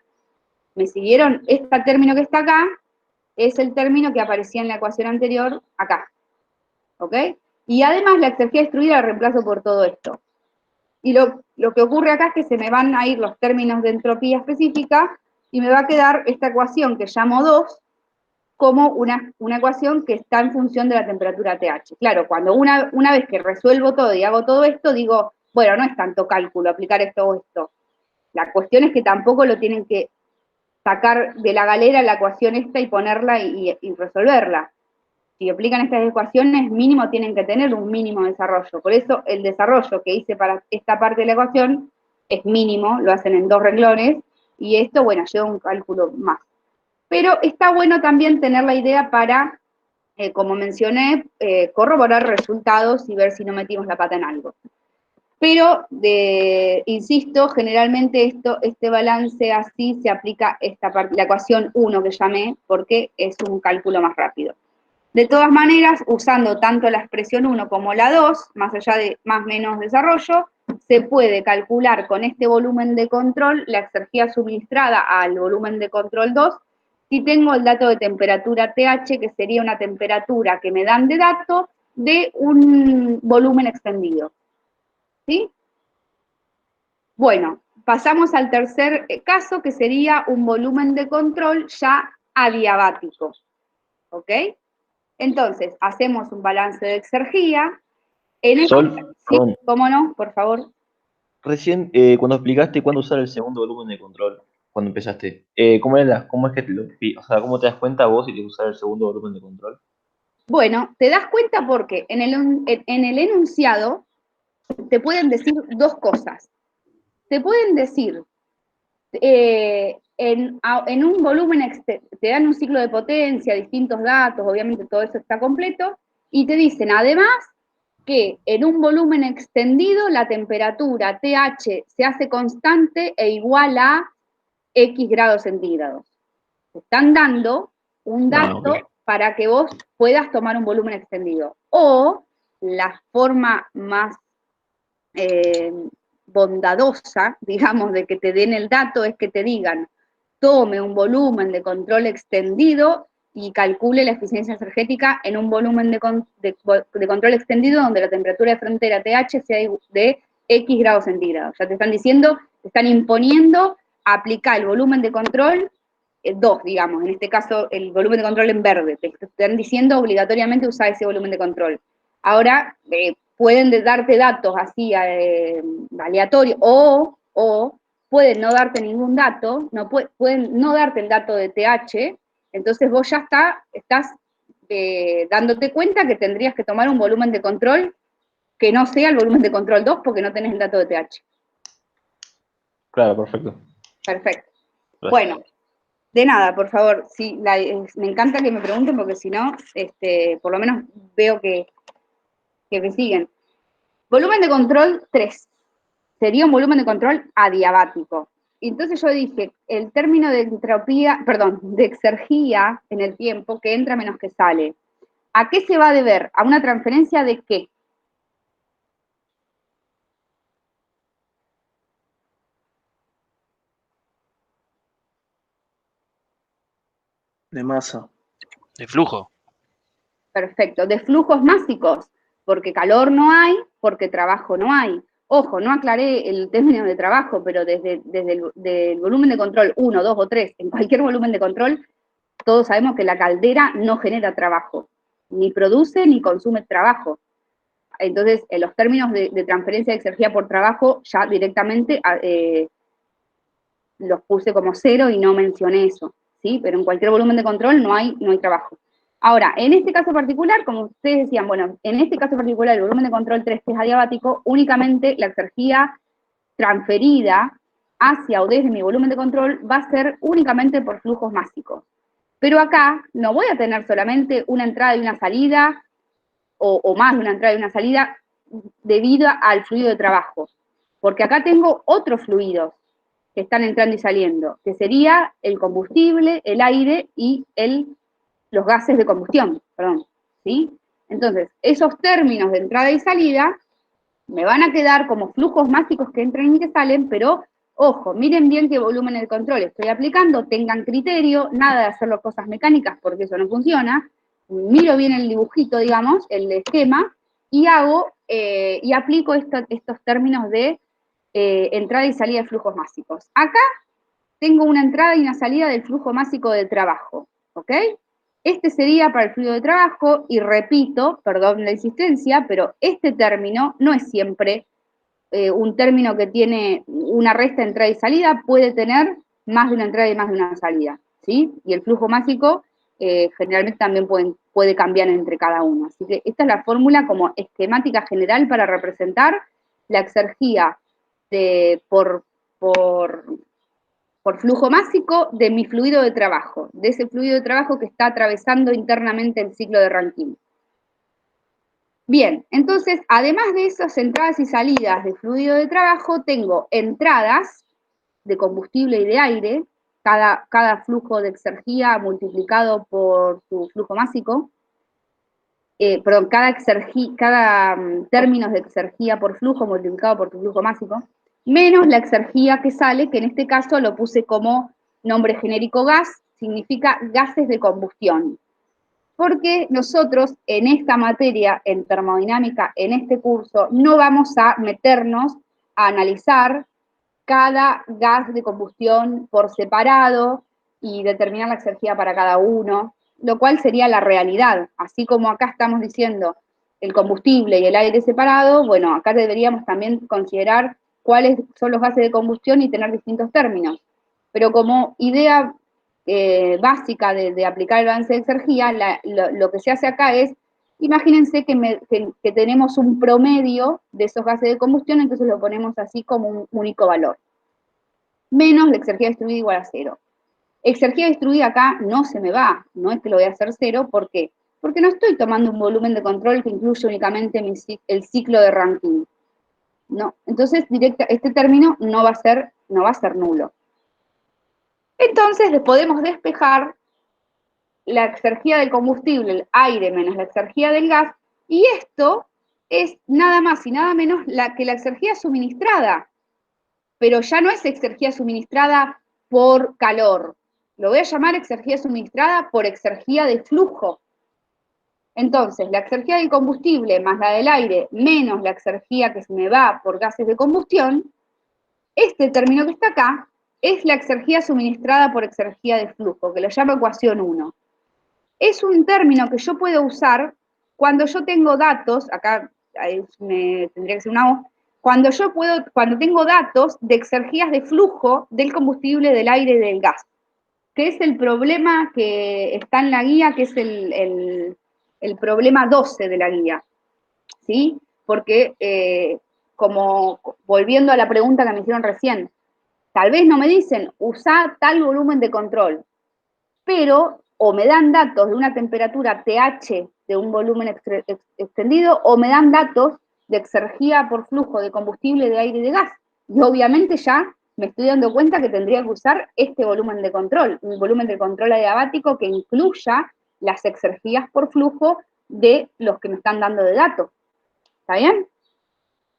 ¿Me siguieron? Este término que está acá es el término que aparecía en la ecuación anterior acá, ¿ok? Y además la exergía destruida la reemplazo por todo esto. Y lo que ocurre acá es que se me van a ir los términos de entropía específica y me va a quedar esta ecuación que llamo 2 como una ecuación que está en función de la temperatura TH. Claro, cuando una vez que resuelvo todo y hago todo esto, digo, bueno, no es tanto cálculo aplicar esto o esto. La cuestión es que tampoco lo tienen que sacar de la galera la ecuación esta y ponerla y resolverla. Si aplican estas ecuaciones, mínimo tienen que tener un mínimo desarrollo. Por eso el desarrollo que hice para esta parte de la ecuación es mínimo, lo hacen en 2 renglones, y esto, bueno, lleva un cálculo más. Pero está bueno también tener la idea para, como mencioné, corroborar resultados y ver si no metimos la pata en algo. Pero, insisto, generalmente este balance así se aplica esta parte, la ecuación 1 que llamé, porque es un cálculo más rápido. De todas maneras, usando tanto la expresión 1 como la 2, más allá de más o menos desarrollo, se puede calcular con este volumen de control la exergía suministrada al volumen de control 2 si tengo el dato de temperatura TH, que sería una temperatura que me dan de dato de un volumen extendido. ¿Sí? Bueno, pasamos al tercer caso, que sería un volumen de control ya adiabático. ¿Ok? Entonces, hacemos un balance de exergía. Sol, ¿Sí? ¿Cómo no? Por favor. recién cuando explicaste cuándo usar el segundo volumen de control, cuando empezaste, ¿cómo es que cómo te das cuenta vos si tienes que usar el segundo volumen de control? Bueno, te das cuenta porque en el enunciado te pueden decir dos cosas. Te pueden decir, en un volumen, te dan un ciclo de potencia, distintos datos, obviamente todo eso está completo, y te dicen además que en un volumen extendido la temperatura TH se hace constante e igual a X grados centígrados. Te están dando un dato para que vos puedas tomar un volumen extendido. O la forma más bondadosa, digamos, de que te den el dato es que te digan, tome un volumen de control extendido y calcule la eficiencia energética en un volumen de control extendido donde la temperatura de frontera TH sea de X grados centígrados. Ya te están diciendo, te están imponiendo aplicar el volumen de control 2, digamos, en este caso el volumen de control en verde. Te están diciendo obligatoriamente usar ese volumen de control. Ahora, pueden darte datos así aleatorios o pueden no darte ningún dato, pueden no darte el dato de TH, entonces vos ya estás dándote cuenta que tendrías que tomar un volumen de control que no sea el volumen de control 2 porque no tenés el dato de TH. Claro, perfecto. Perfecto. Gracias. Bueno, de nada, por favor, sí, me encanta que me pregunten porque si no, por lo menos veo que me siguen. Volumen de control 3. sería un volumen de control adiabático. Entonces yo dije, el término de entropía, perdón, de exergía en el tiempo, que entra menos que sale, ¿a qué se va a deber? ¿A una transferencia de qué? De masa. De flujo. Perfecto, de flujos másicos, porque calor no hay, porque trabajo no hay. Ojo, no aclaré el término de trabajo, pero desde el volumen de control 1, 2 o 3, en cualquier volumen de control, todos sabemos que la caldera no genera trabajo, ni produce ni consume trabajo. Entonces, en los términos de transferencia de exergía por trabajo, ya directamente los puse como 0 y no mencioné eso, ¿sí? Pero en cualquier volumen de control no hay trabajo. Ahora, en este caso particular, como ustedes decían, bueno, en este caso particular, el volumen de control 3, que es adiabático, únicamente la exergía transferida hacia o desde mi volumen de control va a ser únicamente por flujos másicos. Pero acá no voy a tener solamente una entrada y una salida, o más de una entrada y una salida, debido al fluido de trabajo. Porque acá tengo otros fluidos que están entrando y saliendo, que sería el combustible, el aire y los gases de combustión, perdón, ¿sí? Entonces, esos términos de entrada y salida me van a quedar como flujos másicos que entran y que salen, pero, ojo, miren bien qué volumen de control estoy aplicando, tengan criterio, nada de hacerlo cosas mecánicas porque eso no funciona, miro bien el dibujito, digamos, el esquema, y aplico estos términos de entrada y salida de flujos másicos. Acá tengo una entrada y una salida del flujo másico de trabajo, ¿ok? Este sería para el fluido de trabajo, y repito, perdón la insistencia, pero este término no es siempre un término que tiene una resta de entrada y salida, puede tener más de una entrada y más de una salida, ¿sí? Y el flujo másico generalmente también puede cambiar entre cada uno. Así que esta es la fórmula como esquemática general para representar la exergía por flujo másico de mi fluido de trabajo, de ese fluido de trabajo que está atravesando internamente el ciclo de Rankine. Bien, entonces, además de esas entradas y salidas de fluido de trabajo, tengo entradas de combustible y de aire, cada flujo de exergía multiplicado por su flujo másico, cada términos de exergía por flujo multiplicado por tu flujo másico, menos la exergía que sale, que en este caso lo puse como nombre genérico gas, significa gases de combustión. Porque nosotros en esta materia, en termodinámica, en este curso, no vamos a meternos a analizar cada gas de combustión por separado y determinar la exergía para cada uno, lo cual sería la realidad. Así como acá estamos diciendo el combustible y el aire separado, bueno, acá deberíamos también considerar cuáles son los gases de combustión y tener distintos términos. Pero como idea básica de aplicar el balance de exergía, lo que se hace acá es, imagínense que tenemos un promedio de esos gases de combustión, entonces lo ponemos así como un único valor. Menos la exergía distribuida igual a 0. Exergía distribuida acá no se me va, no es que lo voy a hacer 0, ¿por qué? Porque no estoy tomando un volumen de control que incluye únicamente el ciclo de Rankine. No, entonces este término no va a ser nulo. Entonces le podemos despejar la exergía del combustible, el aire, menos la exergía del gas, y esto es nada más y nada menos que la exergía suministrada, pero ya no es exergía suministrada por calor, lo voy a llamar exergía suministrada por exergía de flujo. Entonces, la exergía del combustible más la del aire menos la exergía que se me va por gases de combustión, este término que está acá, es la exergía suministrada por exergía de flujo, que lo llamo ecuación 1. Es un término que yo puedo usar cuando yo tengo datos, acá tendría que ser una O, cuando tengo datos de exergías de flujo del combustible, del aire y del gas, que es el problema que está en la guía, que es el problema 12 de la guía, ¿sí? Porque, como volviendo a la pregunta que me hicieron recién, tal vez no me dicen, usa tal volumen de control, pero o me dan datos de una temperatura TH de un volumen extendido, o me dan datos de exergía por flujo de combustible, de aire y de gas. Y obviamente ya me estoy dando cuenta que tendría que usar este volumen de control, un volumen de control adiabático que incluya las exergías por flujo de los que me están dando de datos. ¿Está bien?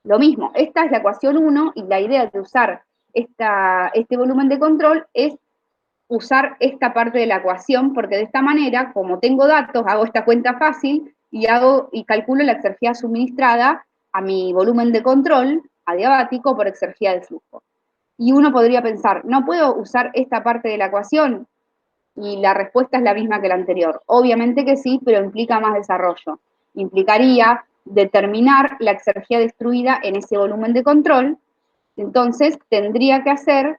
Lo mismo, esta es la ecuación 1 y la idea de usar este volumen de control es usar esta parte de la ecuación, porque de esta manera, como tengo datos, hago esta cuenta fácil y calculo la exergía suministrada a mi volumen de control adiabático por exergía de flujo. Y uno podría pensar, ¿no puedo usar esta parte de la ecuación? Y la respuesta es la misma que la anterior. Obviamente que sí, pero implica más desarrollo. Implicaría determinar la exergía destruida en ese volumen de control. Entonces, tendría que hacer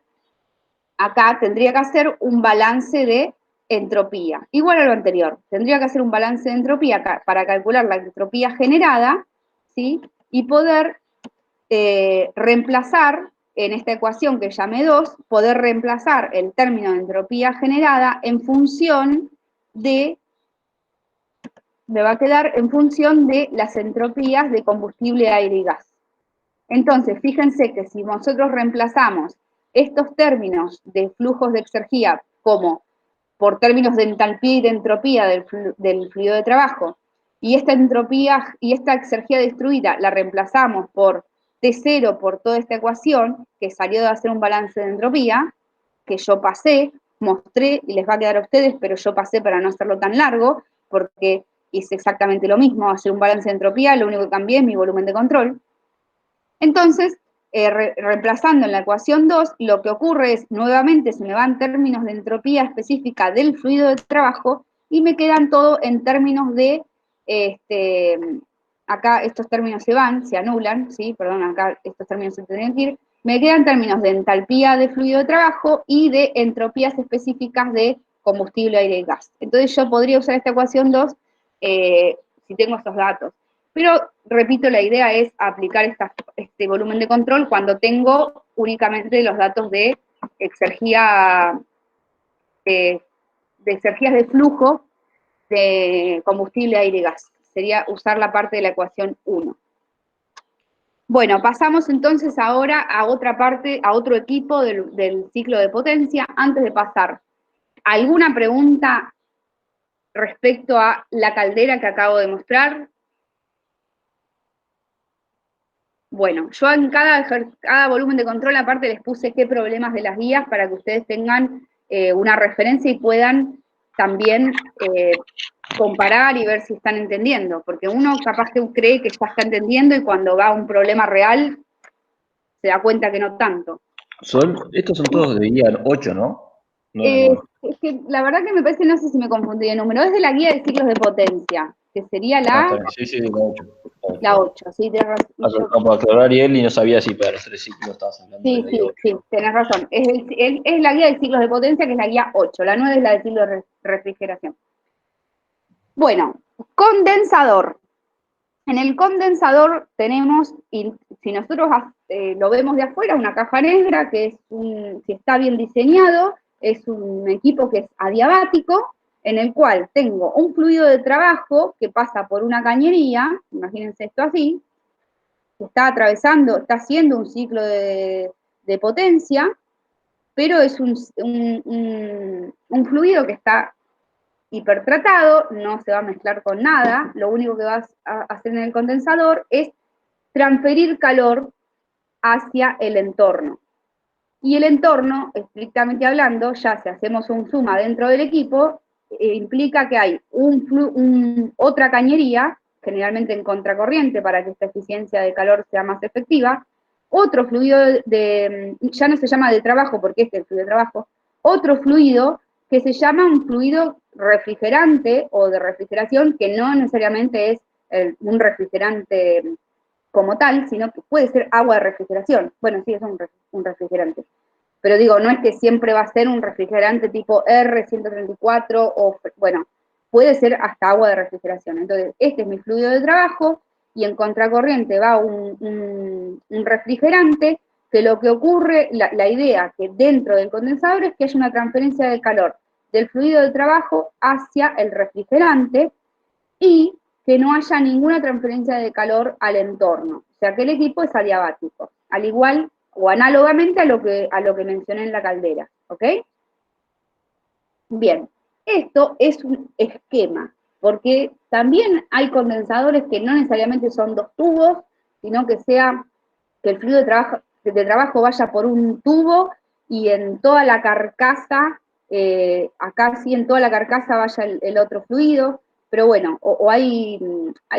un balance de entropía, igual a lo anterior. Tendría que hacer un balance de entropía para calcular la entropía generada, ¿sí? Y poder reemplazar en esta ecuación que llamé 2, poder reemplazar el término de entropía generada en función de, me va a quedar en función de las entropías de combustible, aire y gas. Entonces, fíjense que si nosotros reemplazamos estos términos de flujos de exergía como por términos de entalpía y de entropía del fluido de trabajo, y esta entropía y esta exergía destruida la reemplazamos por T0 por toda esta ecuación, que salió de hacer un balance de entropía, que yo pasé, mostré, y les va a quedar a ustedes, pero yo pasé para no hacerlo tan largo, porque hice exactamente lo mismo, hacer un balance de entropía, lo único que cambié es mi volumen de control. Entonces, reemplazando en la ecuación 2, lo que ocurre es, nuevamente, se me van términos de entropía específica del fluido de trabajo, y me quedan todo en términos de, acá estos términos se van, se anulan, ¿sí? Perdón, acá estos términos se tendrían que ir, me quedan términos de entalpía de fluido de trabajo y de entropías específicas de combustible, aire y gas. Entonces yo podría usar esta ecuación 2 si tengo estos datos. Pero, repito, la idea es aplicar este volumen de control cuando tengo únicamente los datos de exergía, de exergías de flujo de combustible, aire y gas. Sería usar la parte de la ecuación 1. Bueno, pasamos entonces ahora a otra parte, a otro equipo del ciclo de potencia. Antes de pasar, ¿alguna pregunta respecto a la caldera que acabo de mostrar? Bueno, yo en cada volumen de control aparte les puse qué problemas de las guías para que ustedes tengan una referencia y puedan también comparar y ver si están entendiendo, porque uno capaz que cree que ya está entendiendo y cuando va a un problema real se da cuenta que no tanto. Estos son todos de guía 8, ¿no? Es que la verdad que me parece, no sé si me confundí de número, es de la guía de ciclos de potencia, que sería Sí, la 8. La 8, sí, tenés razón. Para aclarar, Ariel, y no sabía si para los 3 ciclos estabas hablando de la guía 8. Sí, tenés razón. Es la guía de ciclos de potencia, que es la guía 8. La 9 es la de ciclo de refrigeración. Bueno, condensador. En el condensador tenemos, y si nosotros lo vemos de afuera, una caja negra que es si está bien diseñado, es un equipo que es adiabático, en el cual tengo un fluido de trabajo que pasa por una cañería, imagínense esto así, que está haciendo un ciclo de potencia, pero es un fluido que está hipertratado, no se va a mezclar con nada, lo único que vas a hacer en el condensador es transferir calor hacia el entorno. Y el entorno, estrictamente hablando, ya si hacemos un suma dentro del equipo, implica que hay otra cañería, generalmente en contracorriente para que esta eficiencia de calor sea más efectiva, otro fluido ya no se llama de trabajo porque este es el fluido de trabajo, otro fluido que se llama un fluido refrigerante o de refrigeración, que no necesariamente es un refrigerante como tal, sino que puede ser agua de refrigeración. Bueno, sí, es un refrigerante. Pero digo, no es que siempre va a ser un refrigerante tipo R134 o, bueno, puede ser hasta agua de refrigeración. Entonces, este es mi fluido de trabajo y en contracorriente va un refrigerante, que lo que ocurre, la idea que dentro del condensador es que haya una transferencia de calor del fluido de trabajo hacia el refrigerante y que no haya ninguna transferencia de calor al entorno. O sea, que el equipo es adiabático. Al igual o análogamente a lo que mencioné en la caldera, ¿ok? Bien, esto es un esquema, porque también hay condensadores que no necesariamente son 2 tubos, sino que el fluido de trabajo vaya por un tubo y en toda la carcasa, acá sí en toda la carcasa vaya el otro fluido, pero bueno, hay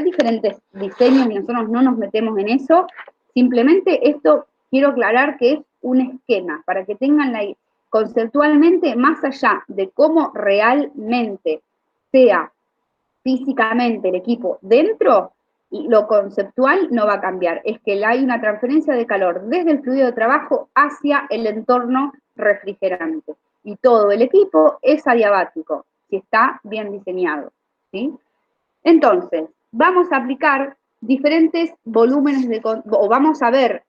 diferentes diseños y nosotros no nos metemos en eso, simplemente esto quiero aclarar que es un esquema, para que tengan conceptualmente, más allá de cómo realmente sea físicamente el equipo dentro, lo conceptual no va a cambiar, es que hay una transferencia de calor desde el fluido de trabajo hacia el entorno refrigerante. Y todo el equipo es adiabático, si está bien diseñado, ¿sí? Entonces, vamos a aplicar diferentes volúmenes o vamos a ver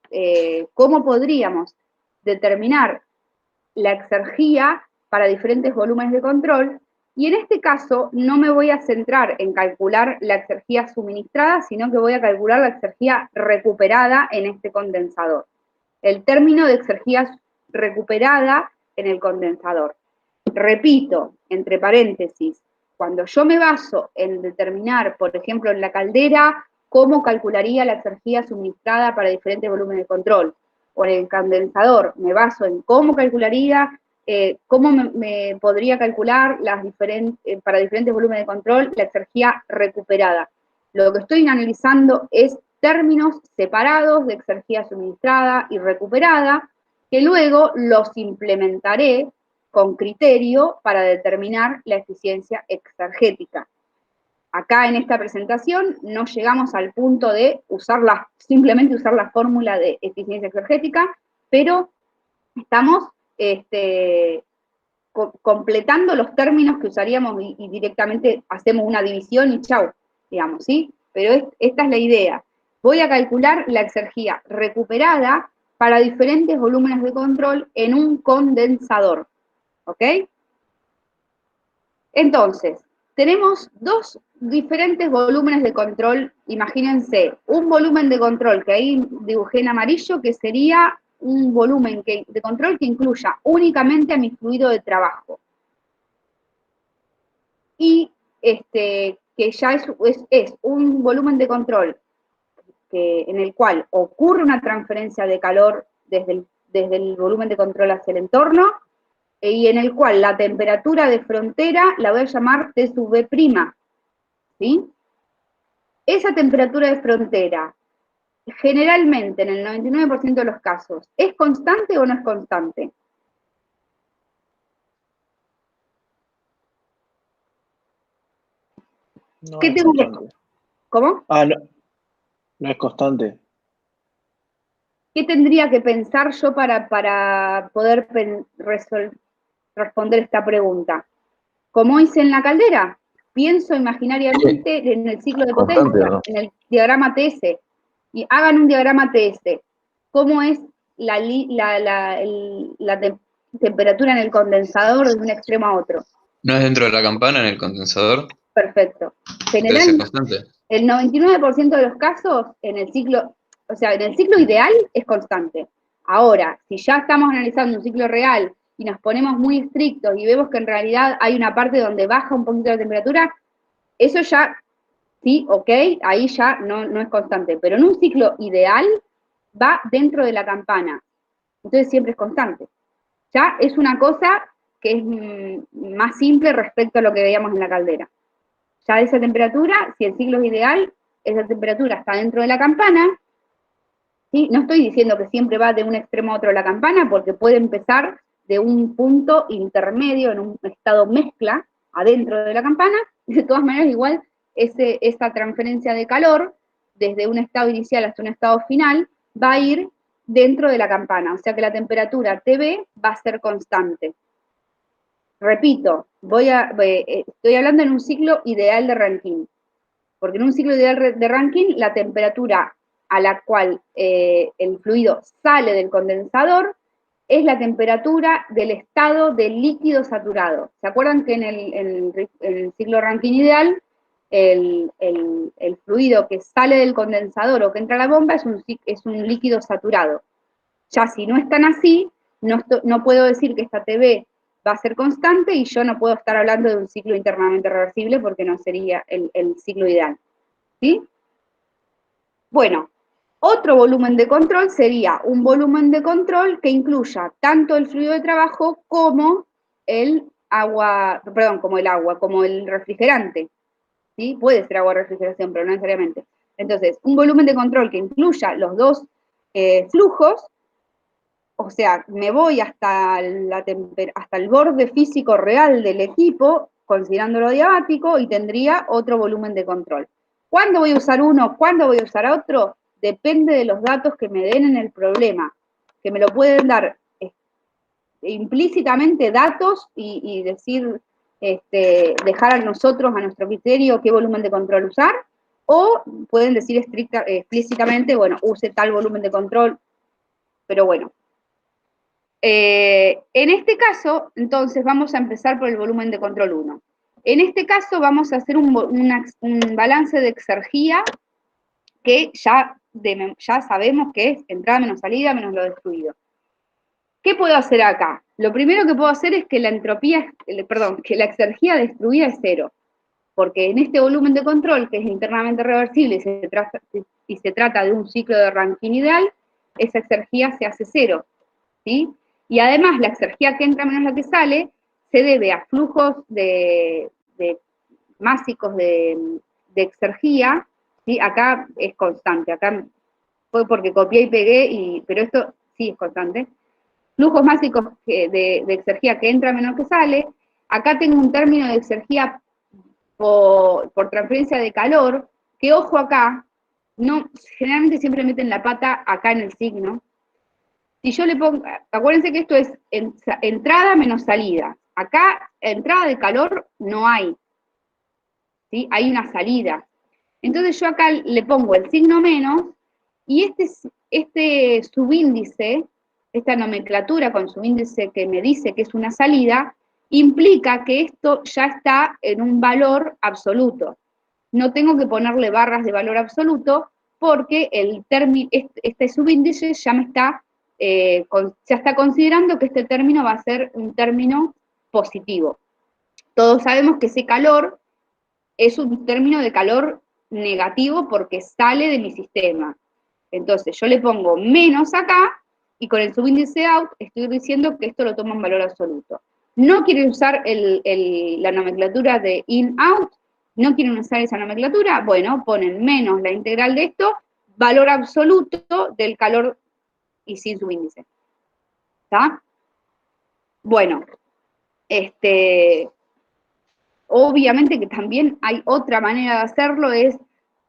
cómo podríamos determinar la exergía para diferentes volúmenes de control, y en este caso no me voy a centrar en calcular la exergía suministrada, sino que voy a calcular la exergía recuperada en este condensador. El término de exergía recuperada en el condensador. Repito, entre paréntesis, cuando yo me baso en determinar, por ejemplo, en la caldera, cómo calcularía la exergía suministrada para diferentes volúmenes de control, o en el condensador, me baso en cómo calcularía, cómo me podría calcular para diferentes volúmenes de control la exergía recuperada. Lo que estoy analizando es términos separados de exergía suministrada y recuperada, que luego los implementaré con criterio para determinar la eficiencia exergética. Acá en esta presentación no llegamos al punto de simplemente usar la fórmula de eficiencia exergética, pero estamos completando los términos que usaríamos y directamente hacemos una división y chau, digamos, ¿sí? Pero esta es la idea. Voy a calcular la exergía recuperada para diferentes volúmenes de control en un condensador, ¿ok? Entonces, tenemos 2 diferentes volúmenes de control. Imagínense, un volumen de control que ahí dibujé en amarillo, que sería un volumen de control que incluya únicamente a mi fluido de trabajo. Y que ya es un volumen de control en el cual ocurre una transferencia de calor desde el volumen de control hacia el entorno, y en el cual la temperatura de frontera la voy a llamar T sub B', ¿sí? Esa temperatura de frontera, generalmente, en el 99% de los casos, ¿es constante o no es constante? No ¿Qué es tengo que... constante. ¿Cómo? No es constante. ¿Qué tendría que pensar yo para poder responder esta pregunta? Como hice en la caldera, pienso imaginariamente en el ciclo de potencia, ¿no? en el diagrama TS, y hagan un diagrama TS. ¿Cómo es la temperatura en el condensador de un extremo a otro? ¿No es dentro de la campana en el condensador? Perfecto. Debe ser constante. El 99% de los casos en el ciclo ideal es constante. Ahora, si ya estamos analizando un ciclo real y nos ponemos muy estrictos y vemos que en realidad hay una parte donde baja un poquito la temperatura, eso ya, sí, ok, ahí ya no es constante. Pero en un ciclo ideal va dentro de la campana. Entonces siempre es constante. Ya es una cosa que es más simple respecto a lo que veíamos en la caldera. Ya esa temperatura, si el ciclo es ideal, esa temperatura está dentro de la campana, ¿sí? No estoy diciendo que siempre va de un extremo a otro la campana, porque puede empezar de un punto intermedio, en un estado mezcla, adentro de la campana, y de todas maneras igual esa transferencia de calor, desde un estado inicial hasta un estado final, va a ir dentro de la campana, o sea que la temperatura TB va a ser constante. Repito, estoy hablando en un ciclo ideal de Rankine, porque en un ciclo ideal de Rankine la temperatura a la cual el fluido sale del condensador es la temperatura del estado de líquido saturado. ¿Se acuerdan que en el ciclo Rankine ideal el fluido que sale del condensador o que entra a la bomba es un líquido saturado? ya si no están así, no puedo decir que esta TV va a ser constante y yo no puedo estar hablando de un ciclo internamente reversible porque no sería el ciclo ideal, ¿sí? Bueno, otro volumen de control sería un volumen de control que incluya tanto el fluido de trabajo como el agua, como el refrigerante, ¿sí? Puede ser agua de refrigeración, pero no necesariamente. Entonces, un volumen de control que incluya los dos flujos, o sea, me voy hasta el borde físico real del equipo, considerándolo diabático, y tendría otro volumen de control. ¿Cuándo voy a usar uno? ¿Cuándo voy a usar otro? Depende de los datos que me den en el problema, que me lo pueden dar implícitamente datos y decir, dejar a nosotros, a nuestro criterio, qué volumen de control usar, o pueden decir explícitamente, bueno, use tal volumen de control, pero bueno. En este caso, entonces, vamos a empezar por el volumen de control 1. En este caso vamos a hacer un balance de exergía que ya sabemos que es entrada menos salida menos lo destruido. ¿Qué puedo hacer acá? Lo primero que puedo hacer es que la exergía destruida es 0, porque en este volumen de control, que es internamente reversible y se trata de un ciclo de Rankine ideal, esa exergía se hace 0, ¿sí? Y además la exergía que entra menos la que sale se debe a flujos másicos de exergía, ¿sí? Acá es constante, acá fue porque copié y pegué, pero esto sí es constante. Flujos másicos de exergía que entra menos que sale. Acá tengo un término de exergía por transferencia de calor, que ojo acá, generalmente siempre meten la pata acá en el signo. Si yo le pongo, acuérdense que esto es entrada menos salida. Acá, entrada de calor no hay, ¿sí? Hay una salida. Entonces yo acá le pongo el signo menos, y este subíndice, esta nomenclatura con subíndice que me dice que es una salida, implica que esto ya está en un valor absoluto. No tengo que ponerle barras de valor absoluto, porque este subíndice ya está considerando que este término va a ser un término positivo. Todos sabemos que ese calor es un término de calor negativo porque sale de mi sistema. Entonces yo le pongo menos acá, y con el subíndice out estoy diciendo que esto lo toma en valor absoluto. No quieren usar la nomenclatura de in-out, no quieren usar esa nomenclatura, bueno, ponen menos la integral de esto, valor absoluto del calor y sin subíndice. ¿Está? Bueno, obviamente que también hay otra manera de hacerlo, es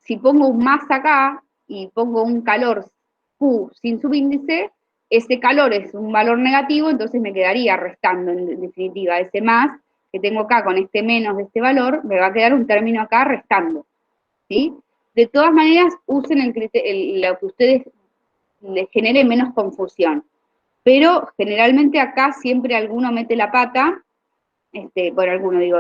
si pongo un más acá y pongo un calor Q sin subíndice, ese calor es un valor negativo, entonces me quedaría restando en definitiva ese más que tengo acá con este menos de este valor, me va a quedar un término acá restando, ¿sí? De todas maneras, usen lo que ustedes les genere menos confusión, pero generalmente acá siempre alguno mete la pata, bueno, alguno digo,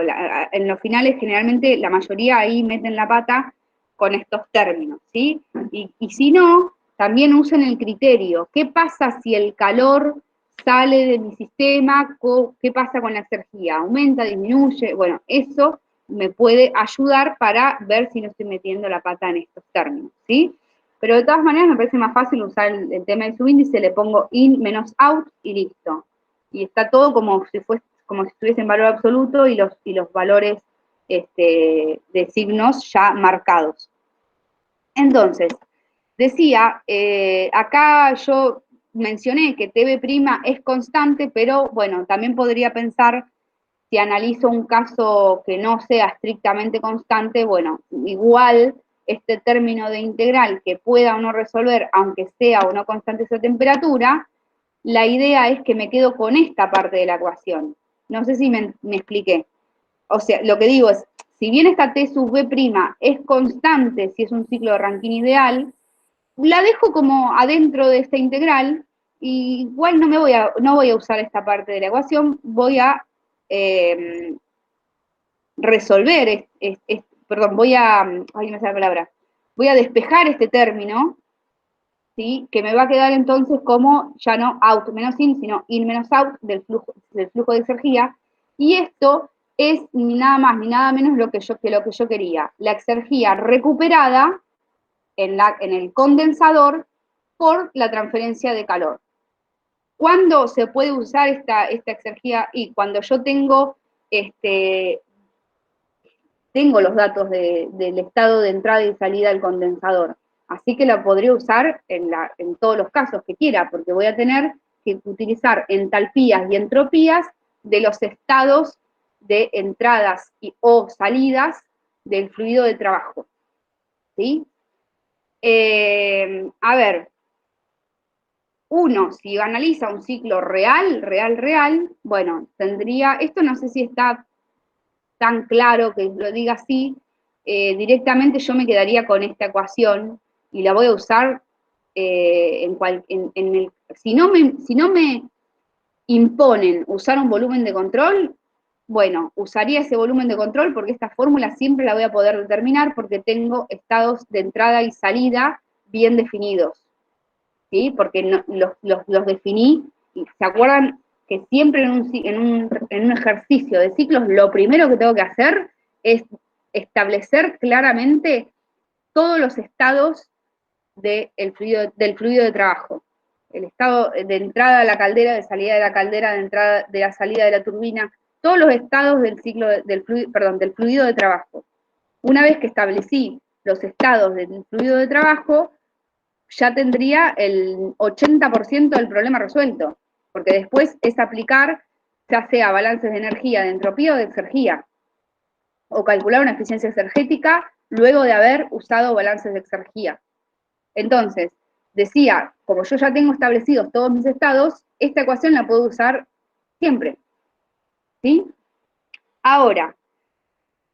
en los finales generalmente la mayoría ahí meten la pata con estos términos, ¿sí? Y si no, también usen el criterio. ¿Qué pasa si el calor sale de mi sistema? ¿Qué pasa con la exergía? ¿Aumenta, disminuye? Bueno, eso me puede ayudar para ver si no estoy metiendo la pata en estos términos, ¿sí? Pero de todas maneras me parece más fácil usar el tema de subíndice, le pongo in menos out y listo. Y está todo como si estuviese en valor absoluto y los valores de signos ya marcados. Entonces, decía, acá yo mencioné que TV' es constante, pero bueno, también podría pensar, si analizo un caso que no sea estrictamente constante, bueno, igual este término de integral que pueda o no resolver, aunque sea o no constante esa temperatura, la idea es que me quedo con esta parte de la ecuación. No sé si me expliqué. O sea, lo que digo es, si bien esta T sub B' es constante si es un ciclo de Rankine ideal, la dejo como adentro de esta integral, y igual no voy a usar esta parte de la ecuación, voy a resolver, perdón, voy a despejar este término, ¿sí? Que me va a quedar entonces como ya no out menos in, sino in menos out del flujo de exergía, y esto es ni nada más ni nada menos lo que yo quería. La exergía recuperada en el condensador por la transferencia de calor. ¿Cuándo se puede usar esta exergía? Y cuando yo tengo los datos del estado de entrada y salida del condensador. Así que la podría usar en todos los casos que quiera, porque voy a tener que utilizar entalpías y entropías de los estados de entradas o salidas del fluido de trabajo. ¿Sí? A ver, uno, si analiza un ciclo real, bueno, tendría, esto no sé si está tan claro que lo diga así, directamente yo me quedaría con esta ecuación y la voy a usar si no me imponen usar un volumen de control, bueno, usaría ese volumen de control porque esta fórmula siempre la voy a poder determinar porque tengo estados de entrada y salida bien definidos, ¿sí? Porque los definí, y ¿se acuerdan que siempre en un ejercicio de ciclos lo primero que tengo que hacer es establecer claramente todos los estados del fluido de trabajo? El estado de entrada a la caldera, de salida de la caldera, de la salida de la turbina, todos los estados del ciclo del fluido de trabajo. Una vez que establecí los estados del fluido de trabajo, ya tendría el 80% del problema resuelto, porque después es aplicar ya sea balances de energía, de entropía o de exergía, o calcular una eficiencia exergética luego de haber usado balances de exergía. Entonces, decía, como yo ya tengo establecidos todos mis estados, esta ecuación la puedo usar siempre, ¿sí? Ahora,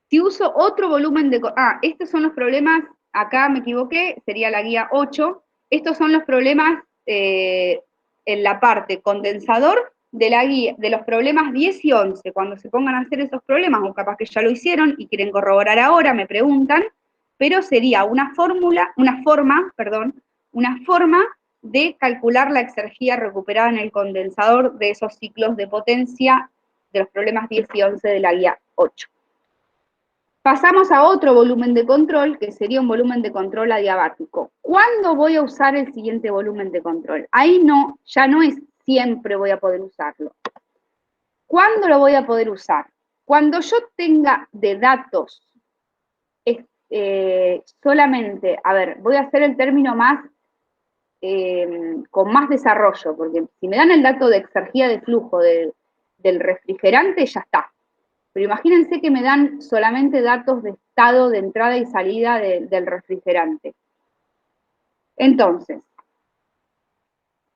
si uso otro volumen de... estos son los problemas, acá me equivoqué, sería la guía 8, estos son los problemas en la parte condensador de la guía, de los problemas 10 y 11, cuando se pongan a hacer esos problemas, o capaz que ya lo hicieron y quieren corroborar ahora, me preguntan, pero sería una forma de calcular la exergía recuperada en el condensador de esos ciclos de potencia de los problemas 10 y 11 de la guía 8. Pasamos a otro volumen de control, que sería un volumen de control adiabático. ¿Cuándo voy a usar el siguiente volumen de control? Ahí no, ya no es siempre voy a poder usarlo. ¿Cuándo lo voy a poder usar? Cuando yo tenga de datos solamente, a ver, voy a hacer el término más, con más desarrollo, porque si me dan el dato de exergía de flujo del refrigerante, ya está. Pero imagínense que me dan solamente datos de estado de entrada y salida del refrigerante. Entonces,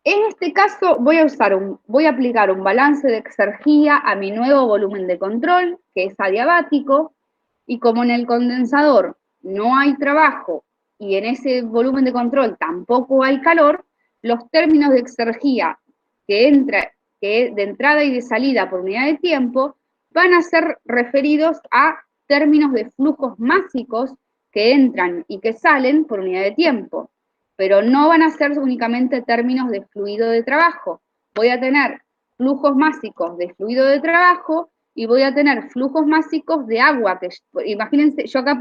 en este caso voy a aplicar un balance de exergía a mi nuevo volumen de control, que es adiabático, y como en el condensador no hay trabajo y en ese volumen de control tampoco hay calor, los términos de exergía que de entrada y de salida por unidad de tiempo van a ser referidos a términos de flujos másicos que entran y que salen por unidad de tiempo, pero no van a ser únicamente términos de fluido de trabajo. Voy a tener flujos másicos de fluido de trabajo y voy a tener flujos másicos de agua. Imagínense, yo acá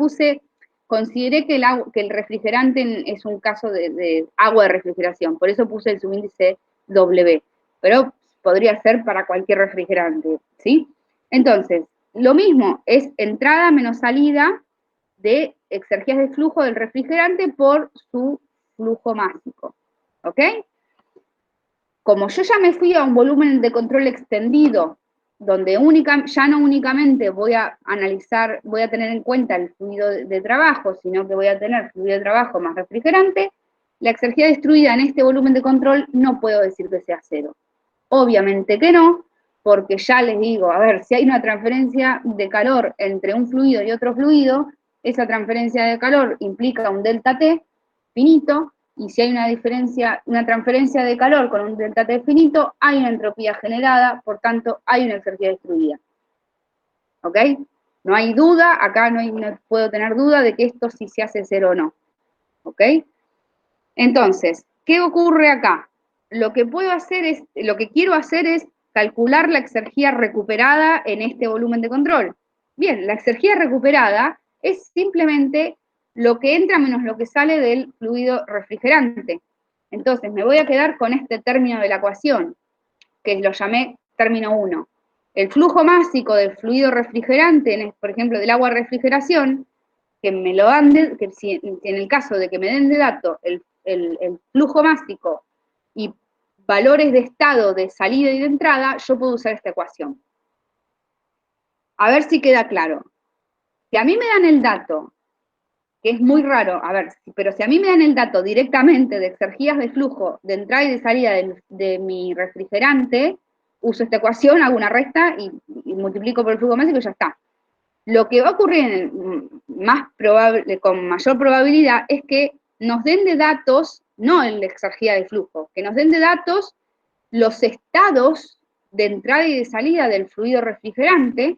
consideré que el refrigerante es un caso de agua de refrigeración, por eso puse el subíndice W, pero podría ser para cualquier refrigerante, ¿sí? Entonces, lo mismo, es entrada menos salida de exergías de flujo del refrigerante por su flujo másico, ¿ok? Como yo ya me fui a un volumen de control extendido, donde ya no únicamente voy a tener en cuenta el fluido de trabajo, sino que voy a tener fluido de trabajo más refrigerante, la exergía destruida en este volumen de control no puedo decir que sea cero. Obviamente que no, porque ya les digo, a ver, si hay una transferencia de calor entre un fluido y otro fluido, esa transferencia de calor implica un delta T finito, y si hay una transferencia de calor con un delta T finito, hay una entropía generada, por tanto, hay una exergía destruida. ¿Ok? No hay duda, acá no puedo tener duda de que esto sí se hace cero o no. ¿Ok? Entonces, ¿qué ocurre acá? Lo que quiero hacer es calcular la exergía recuperada en este volumen de control. Bien, la exergía recuperada es simplemente lo que entra menos lo que sale del fluido refrigerante. Entonces, me voy a quedar con este término de la ecuación, que lo llamé término 1. El flujo másico del fluido refrigerante, por ejemplo, del agua de refrigeración, que me lo dan, si en el caso de que me den de dato el flujo másico y valores de estado de salida y de entrada, yo puedo usar esta ecuación. A ver si queda claro. Si a mí me dan el dato, que es muy raro, pero si a mí me dan el dato directamente de exergías de flujo de entrada y de salida de mi refrigerante, uso esta ecuación, hago una resta y multiplico por el flujo másico y ya está. Lo que va a ocurrir con mayor probabilidad es que nos den de datos, no en la exergía de flujo, que nos den de datos los estados de entrada y de salida del fluido refrigerante,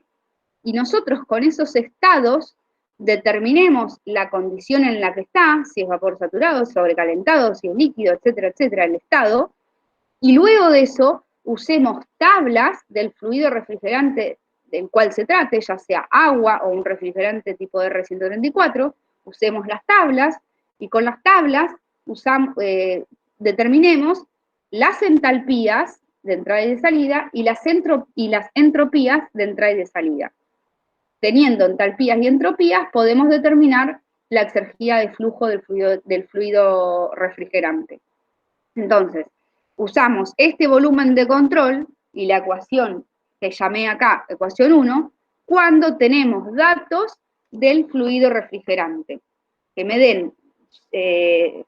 y nosotros con esos estados determinemos la condición en la que está, si es vapor saturado, sobrecalentado, si es líquido, etcétera, etcétera, el estado, y luego de eso usemos tablas del fluido refrigerante del cual se trate, ya sea agua o un refrigerante tipo R134, usemos las tablas, y con las tablas determinemos las entalpías de entrada y de salida y las entropías de entrada y de salida. Teniendo entalpías y entropías, podemos determinar la exergía de flujo del fluido refrigerante. Entonces, usamos este volumen de control y la ecuación que llamé acá, ecuación 1, cuando tenemos datos del fluido refrigerante. Que me den,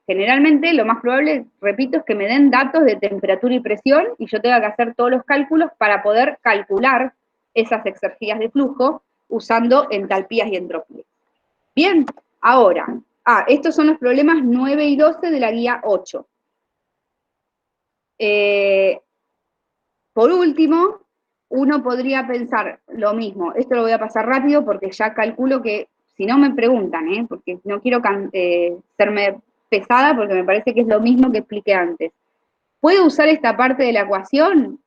generalmente lo más probable, repito, es que me den datos de temperatura y presión y yo tenga que hacer todos los cálculos para poder calcular esas exergías de flujo usando entalpías y entropías. Bien, ahora, estos son los problemas 9 y 12 de la guía 8. Por último, uno podría pensar lo mismo. Esto lo voy a pasar rápido porque ya calculo que, si no me preguntan, porque no quiero serme pesada porque me parece que es lo mismo que expliqué antes. ¿Puedo usar esta parte de la ecuación?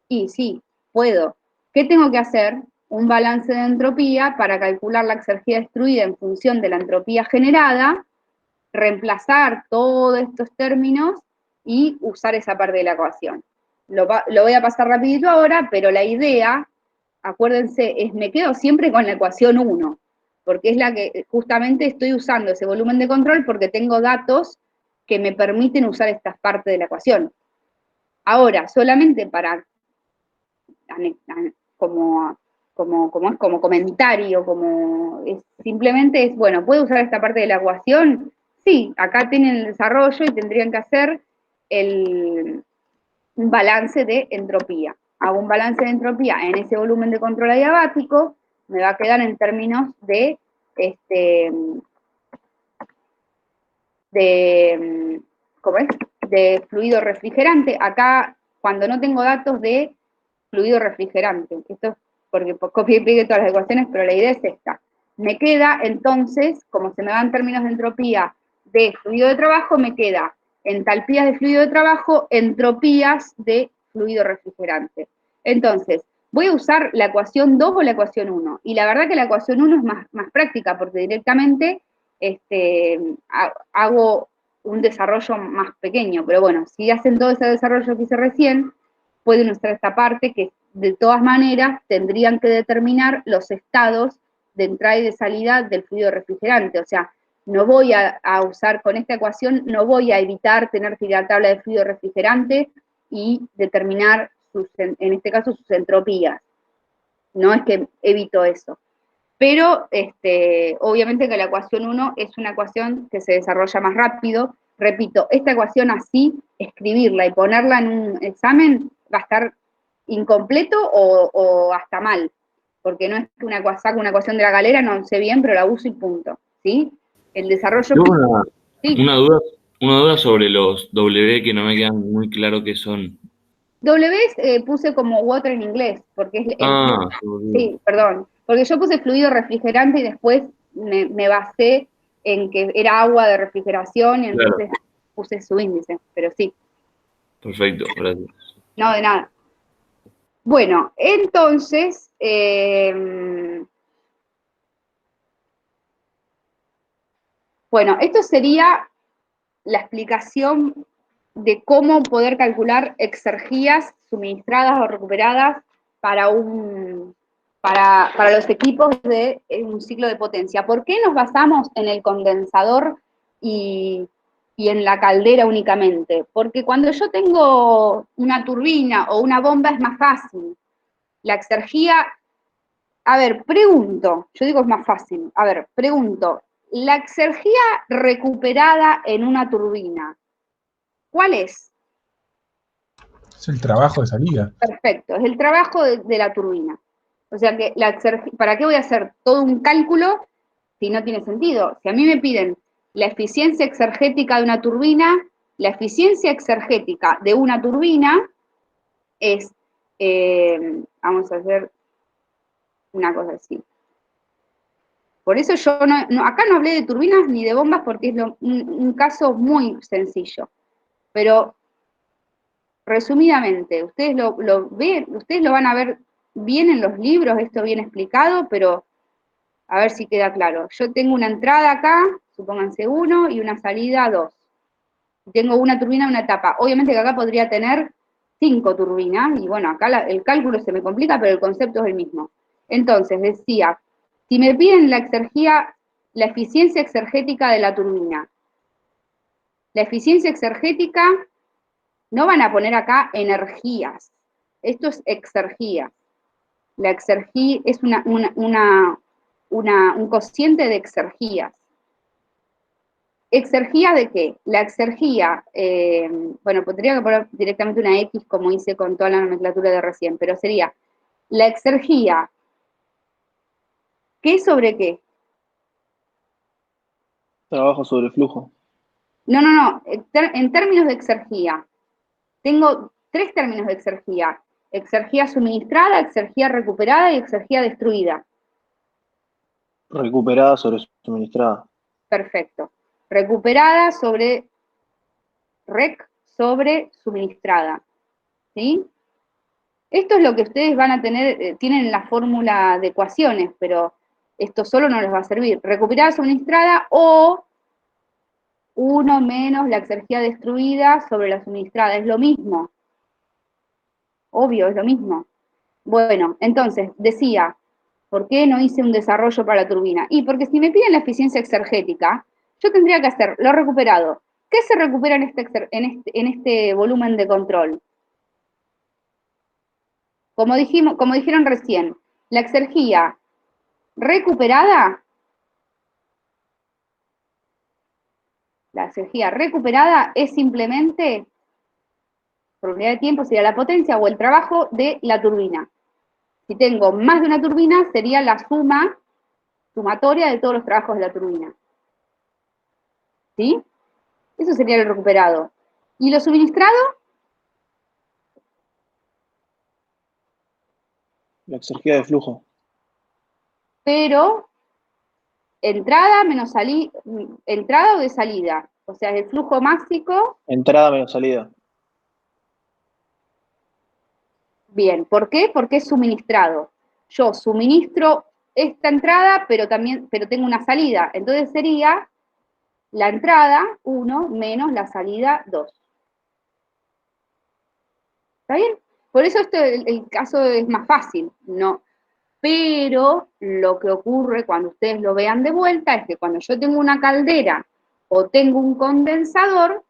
Y sí, puedo. ¿Qué tengo que hacer? Un balance de entropía para calcular la exergía destruida en función de la entropía generada, reemplazar todos estos términos y usar esa parte de la ecuación. Lo voy a pasar rapidito ahora, pero la idea, acuérdense, me quedo siempre con la ecuación 1, porque es la que justamente estoy usando ese volumen de control porque tengo datos que me permiten usar estas partes de la ecuación. Ahora, solamente para, como comentario, simplemente es, bueno, ¿puedo usar esta parte de la ecuación? Sí, acá tienen el desarrollo y tendrían que hacer un balance de entropía. Hago un balance de entropía en ese volumen de control adiabático, me va a quedar en términos de fluido refrigerante. Acá, cuando no tengo datos de fluido refrigerante, esto es porque copié y pegué todas las ecuaciones, pero la idea es esta. Me queda, entonces, como se me dan términos de entropía de fluido de trabajo, me queda entalpías de fluido de trabajo, entropías de fluido refrigerante. Entonces, voy a usar la ecuación 2 o la ecuación 1, y la verdad que la ecuación 1 es más práctica, porque directamente hago un desarrollo más pequeño, pero bueno, si hacen todo ese desarrollo que hice recién, pueden usar esta parte que de todas maneras tendrían que determinar los estados de entrada y de salida del fluido refrigerante. O sea, no voy a usar con esta ecuación, no voy a evitar tener que ir a la tabla de fluido refrigerante y determinar, en este caso, sus entropías. No es que evito eso. Pero, obviamente que la ecuación 1 es una ecuación que se desarrolla más rápido. Repito, esta ecuación así, escribirla y ponerla en un examen va a estar incompleto o hasta mal, porque no es que saco una ecuación de la galera, no sé bien, pero la uso y punto, ¿sí? El desarrollo... Una duda sobre los W que no me quedan muy claro qué son. W puse como water en inglés, porque es sí, perdón, porque yo puse fluido refrigerante y después me basé en que era agua de refrigeración, y entonces puse su índice, pero sí. Perfecto, gracias. No, de nada. Bueno, entonces, bueno, esto sería la explicación de cómo poder calcular exergías suministradas o recuperadas para para los equipos de un ciclo de potencia. ¿Por qué nos basamos en el condensador y en la caldera únicamente? Porque cuando yo tengo una turbina o una bomba es más fácil. La exergía, a ver, pregunto, yo digo es más fácil, a ver, pregunto, la exergía recuperada en una turbina, ¿cuál es? Es el trabajo de salida. Perfecto, es el trabajo de la turbina. O sea que ¿para qué voy a hacer todo un cálculo si no tiene sentido? Si a mí me piden la eficiencia exergética de una turbina, la eficiencia exergética de una turbina es, vamos a hacer una cosa así. Por eso yo acá no hablé de turbinas ni de bombas porque es un caso muy sencillo. Pero resumidamente, ustedes ustedes lo van a ver bien en los libros, esto bien explicado, pero a ver si queda claro. Yo tengo una entrada acá, supónganse 1, y una salida 2. Tengo una turbina, una etapa. Obviamente que acá podría tener 5 turbinas, y bueno, acá el cálculo se me complica, pero el concepto es el mismo. Entonces, decía, si me piden la eficiencia exergética de la turbina, la eficiencia exergética, no van a poner acá energías, esto es exergía. La exergía es un cociente de exergías. ¿Exergía de qué? La exergía, bueno, podría poner directamente una X como hice con toda la nomenclatura de recién, pero sería la exergía, ¿qué sobre qué? Trabajo sobre flujo. No, en términos de exergía, tengo 3 términos de exergía. Exergía suministrada, exergía recuperada y exergía destruida. Recuperada sobre suministrada. Perfecto. Recuperada sobre suministrada. ¿Sí? Esto es lo que ustedes van a tener, tienen la fórmula de ecuaciones, pero esto solo no les va a servir. Recuperada suministrada o 1 menos la exergía destruida sobre la suministrada. Es lo mismo. Obvio, es lo mismo. Bueno, entonces, decía, ¿por qué no hice un desarrollo para la turbina? Y porque si me piden la eficiencia exergética, yo tendría que hacer lo recuperado. ¿Qué se recupera en este volumen de control? Como dijeron recién, la exergía recuperada, es simplemente, por unidad de tiempo, sería la potencia o el trabajo de la turbina. Si tengo más de una turbina, sería la sumatoria de todos los trabajos de la turbina. ¿Sí? Eso sería lo recuperado. ¿Y lo suministrado? La exergía de flujo. Pero entrada menos entrada o de salida. O sea, el flujo máximo. Entrada menos salida. Bien, ¿por qué? Porque es suministrado. Yo suministro esta entrada, pero tengo una salida. Entonces sería la entrada 1 menos la salida 2. ¿Está bien? Por eso el caso es más fácil, ¿no? Pero lo que ocurre cuando ustedes lo vean de vuelta es que cuando yo tengo una caldera o tengo un condensador,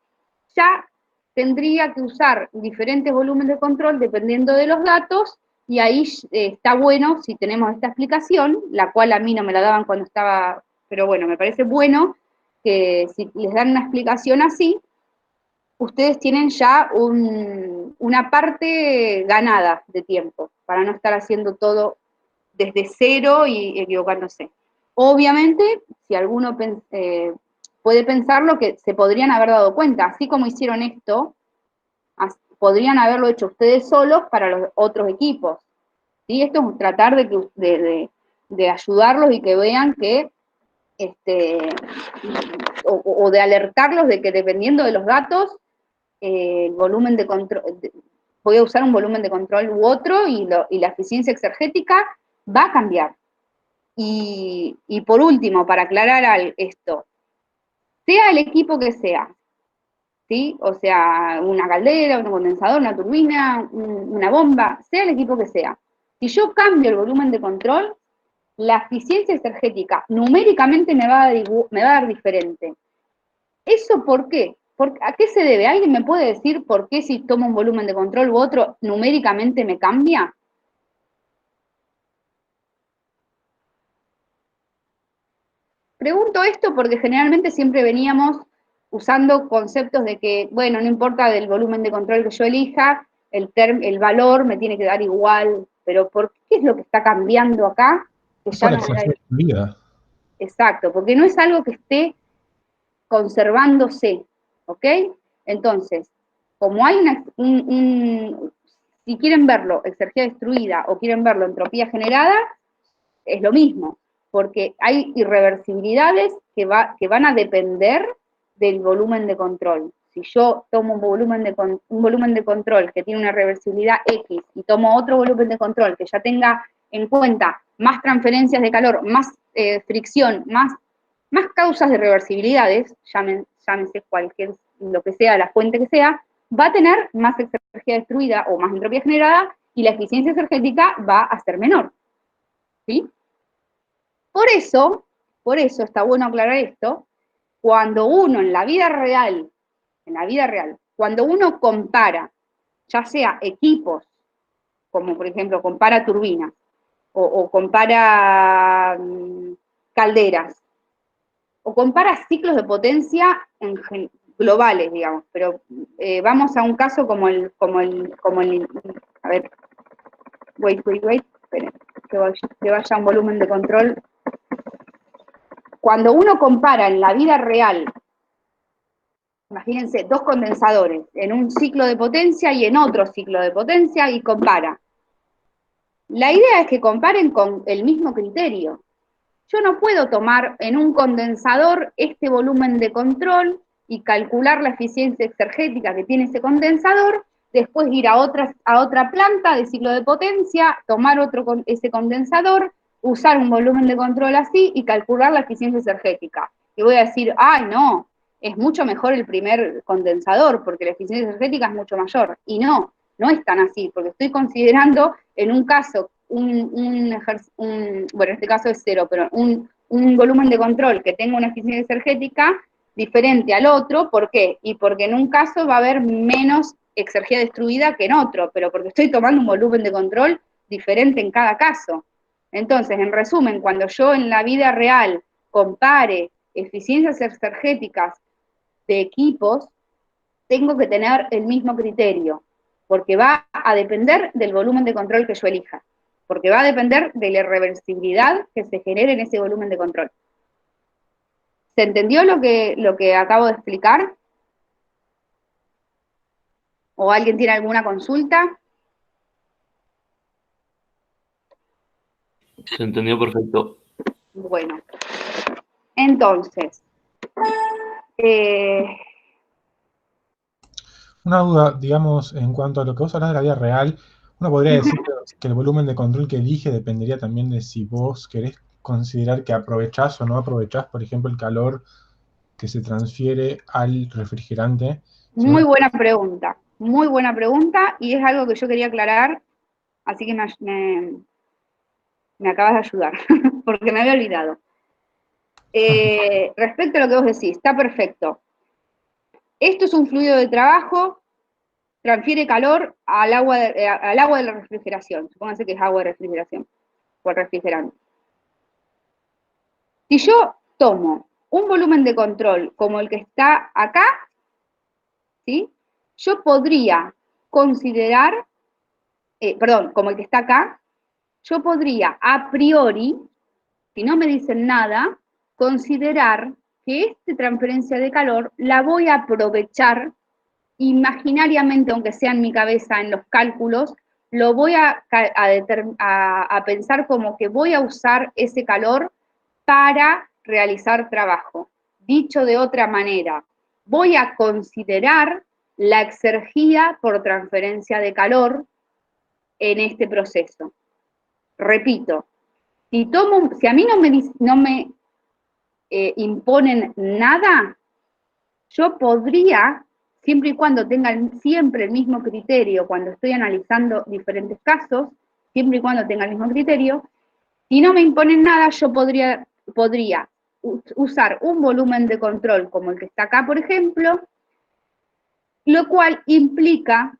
ya tendría que usar diferentes volúmenes de control dependiendo de los datos, y ahí está bueno si tenemos esta explicación, la cual a mí no me la daban cuando estaba, pero bueno, me parece bueno que si les dan una explicación así, ustedes tienen ya una parte ganada de tiempo, para no estar haciendo todo desde cero y equivocándose. Obviamente, si alguno puede pensarlo, que se podrían haber dado cuenta, así como hicieron esto, podrían haberlo hecho ustedes solos para los otros equipos. ¿Sí? Esto es tratar de ayudarlos y que vean que o de alertarlos de que dependiendo de los datos, el volumen de control, voy a usar un volumen de control u otro, y la eficiencia exergética va a cambiar. Y por último, para aclarar esto, sea el equipo que sea, ¿sí? O sea, una caldera, un condensador, una turbina, una bomba, sea el equipo que sea. Si yo cambio el volumen de control, la eficiencia exergética numéricamente me va a dar diferente. ¿Eso por qué? ¿A qué se debe? ¿Alguien me puede decir por qué si tomo un volumen de control u otro, numéricamente me cambia? Pregunto esto porque generalmente siempre veníamos usando conceptos de que, bueno, no importa del volumen de control que yo elija, el valor me tiene que dar igual, pero ¿por qué es lo que está cambiando acá? Que ya Por no era... vida. Exacto, porque no es algo que esté conservándose, ¿ok? Entonces, como hay si quieren verlo exergia destruida o quieren verlo entropía generada, es lo mismo, porque hay irreversibilidades que van a depender del volumen de control. Si yo tomo un volumen de control que tiene una reversibilidad X y tomo otro volumen de control que ya tenga en cuenta más transferencias de calor, más fricción, más causas de reversibilidades, llámese cualquier, lo que sea, la fuente que sea, va a tener más energía destruida o más entropía generada, y la eficiencia energética va a ser menor. ¿Sí? Por eso está bueno aclarar esto, cuando uno en la vida real, cuando uno compara, ya sea equipos, como por ejemplo compara turbinas, o compara calderas, o compara ciclos de potencia globales, digamos, pero vamos a un caso como el, a ver, wait, esperen, que vaya un volumen de control. Cuando uno compara en la vida real, imagínense, dos condensadores en un ciclo de potencia y en otro ciclo de potencia, y compara. La idea es que comparen con el mismo criterio. Yo no puedo tomar en un condensador este volumen de control y calcular la eficiencia exergética que tiene ese condensador, después ir a otra planta de ciclo de potencia, tomar ese condensador, usar un volumen de control así y calcular la eficiencia exergética. Y voy a decir, ay, no, es mucho mejor el primer condensador porque la eficiencia energética es mucho mayor. Y no es tan así, porque estoy considerando en un caso, bueno, en este caso es cero, pero un volumen de control que tenga una eficiencia energética diferente al otro. ¿Por qué? Y porque en un caso va a haber menos exergia destruida que en otro, pero porque estoy tomando un volumen de control diferente en cada caso. Entonces, en resumen, cuando yo en la vida real compare eficiencias energéticas de equipos, tengo que tener el mismo criterio, porque va a depender del volumen de control que yo elija, porque va a depender de la irreversibilidad que se genere en ese volumen de control. ¿Se entendió lo que acabo de explicar? ¿O alguien tiene alguna consulta? Se entendió perfecto. Bueno, entonces, una duda, digamos, en cuanto a lo que vos hablas de la vida real, uno podría decir que el volumen de control que elige dependería también de si vos querés considerar que aprovechás o no aprovechás, por ejemplo, el calor que se transfiere al refrigerante. Muy buena pregunta, y es algo que yo quería aclarar, así que me acabas de ayudar, porque me había olvidado. Respecto a lo que vos decís, está perfecto. Esto es un fluido de trabajo, transfiere calor al agua de la refrigeración. Supónganse que es agua de refrigeración, o el refrigerante. Si yo tomo un volumen de control como el que está acá, ¿sí? Yo podría considerar, como el que está acá, yo podría a priori, si no me dicen nada, considerar que esta transferencia de calor la voy a aprovechar imaginariamente, aunque sea en mi cabeza, en los cálculos, lo voy a pensar como que voy a usar ese calor para realizar trabajo. Dicho de otra manera, voy a considerar la exergía por transferencia de calor en este proceso. Repito, si a mí no me imponen nada, yo podría, siempre y cuando tenga siempre el mismo criterio, cuando estoy analizando diferentes casos, siempre y cuando tenga el mismo criterio, si no me imponen nada, yo podría usar un volumen de control como el que está acá, por ejemplo, lo cual implica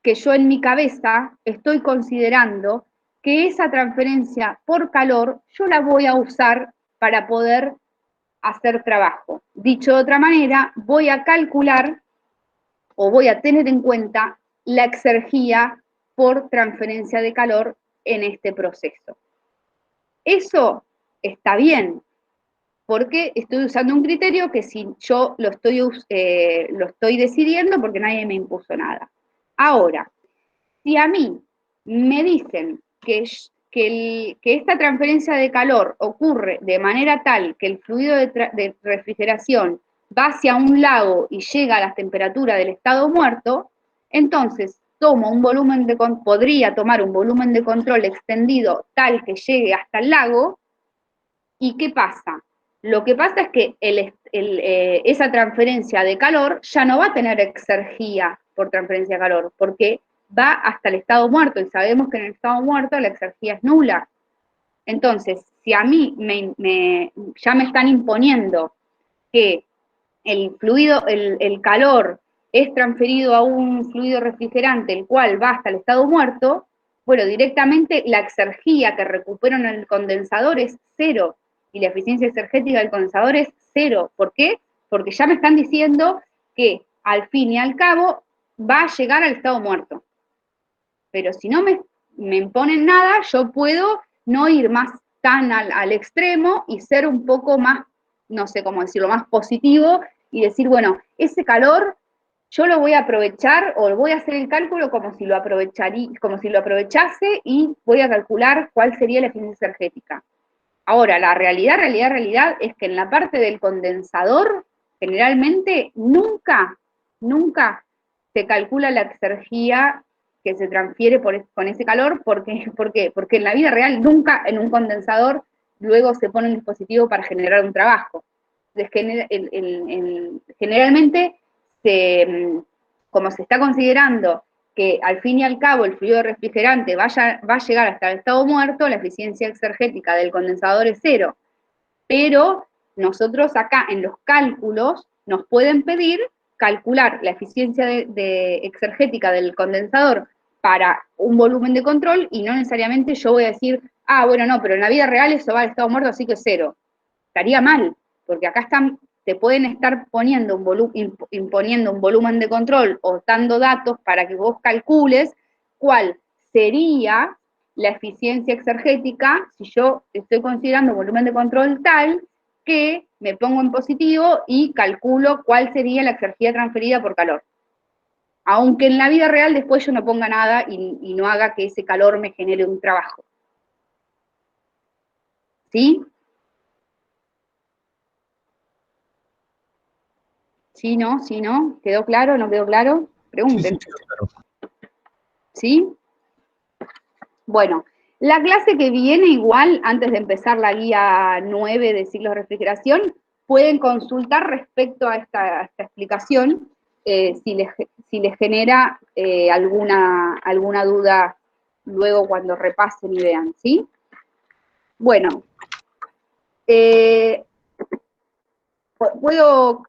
que yo en mi cabeza estoy considerando que esa transferencia por calor yo la voy a usar para poder hacer trabajo. Dicho de otra manera, voy a calcular o voy a tener en cuenta la exergía por transferencia de calor en este proceso. Eso está bien, porque estoy usando un criterio que si yo lo estoy decidiendo porque nadie me impuso nada. Ahora, si a mí me dicen que esta transferencia de calor ocurre de manera tal que el fluido de refrigeración va hacia un lago y llega a las temperaturas del estado muerto, entonces podría tomar un volumen de control extendido tal que llegue hasta el lago. ¿Y qué pasa? Lo que pasa es que esa transferencia de calor ya no va a tener exergía por transferencia de calor, porque va hasta el estado muerto, y sabemos que en el estado muerto la exergía es nula. Entonces, si a mí ya me están imponiendo que el calor es transferido a un fluido refrigerante, el cual va hasta el estado muerto, bueno, directamente la exergía que recupero en el condensador es 0, y la eficiencia exergética del condensador es 0. ¿Por qué? Porque ya me están diciendo que al fin y al cabo va a llegar al estado muerto. Pero si no me imponen nada, yo puedo no ir más tan al extremo y ser un poco más, no sé cómo decirlo, más positivo y decir, bueno, ese calor yo lo voy a aprovechar, o voy a hacer el cálculo como si lo aprovechase, y voy a calcular cuál sería la eficiencia energética. Ahora, la realidad es que en la parte del condensador, generalmente nunca se calcula la exergía que se transfiere con ese calor. ¿Por qué? Porque en la vida real nunca en un condensador luego se pone un dispositivo para generar un trabajo. Entonces, generalmente, como se está considerando que al fin y al cabo el fluido refrigerante va a llegar hasta el estado muerto, la eficiencia exergética del condensador es 0. Pero nosotros acá en los cálculos nos pueden pedir calcular la eficiencia exergética del condensador para un volumen de control, y no necesariamente yo voy a decir, bueno, no, pero en la vida real eso va al estado muerto, así que 0. Estaría mal, porque acá te pueden estar imponiendo un volumen de control o dando datos para que vos calcules cuál sería la eficiencia exergética si yo estoy considerando volumen de control tal que me pongo en positivo y calculo cuál sería la exergía transferida por calor. Aunque en la vida real después yo no ponga nada y no haga que ese calor me genere un trabajo. ¿Sí? ¿Sí, no? ¿Sí, no? ¿Quedó claro? ¿No quedó claro? Pregunten. Sí, claro. ¿Sí? Bueno, la clase que viene igual, antes de empezar la guía 9 de ciclos de refrigeración, pueden consultar respecto a esta explicación, si les genera alguna duda luego cuando repasen y vean, ¿sí? Bueno, ¿puedo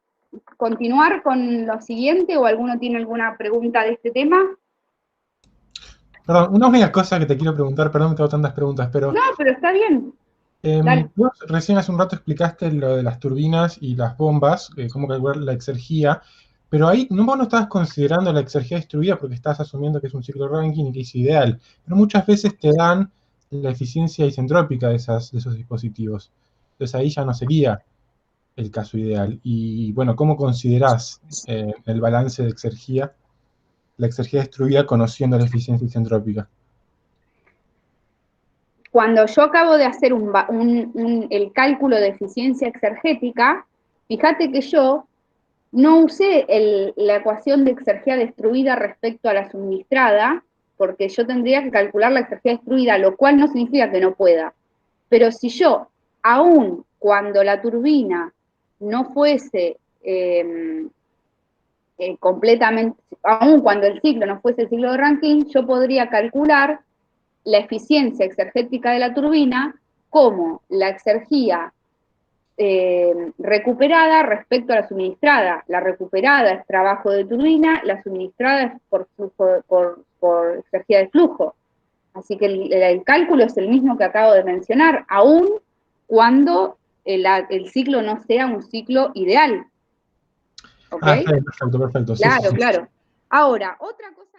continuar con lo siguiente o alguno tiene alguna pregunta de este tema? Perdón, una única cosa que te quiero preguntar, perdón que tengo tantas preguntas, pero... No, pero está bien. Vos recién hace un rato explicaste lo de las turbinas y las bombas, cómo calcular la exergía, pero ahí vos no estabas considerando la exergía distribuida porque estás asumiendo que es un ciclo Rankine y que es ideal, pero muchas veces te dan la eficiencia isentrópica de esos dispositivos. Entonces ahí ya no sería el caso ideal. Y bueno, ¿cómo considerás el balance de exergía, la exergía distribuida conociendo la eficiencia isentrópica? cuando yo acabo de hacer el cálculo de eficiencia exergética, fíjate que yo no usé la ecuación de exergía destruida respecto a la suministrada, porque yo tendría que calcular la exergía destruida, lo cual no significa que no pueda. Pero si yo, aún cuando la turbina no fuese completamente, aún cuando el ciclo no fuese el ciclo de Rankine, yo podría calcular la eficiencia exergética de la turbina como la exergía recuperada respecto a la suministrada. La recuperada es trabajo de turbina, la suministrada es por exergía de flujo. Así que el cálculo es el mismo que acabo de mencionar, aún cuando el ciclo no sea un ciclo ideal. ¿Ok? Perfecto. Claro, claro. Ahora, otra cosa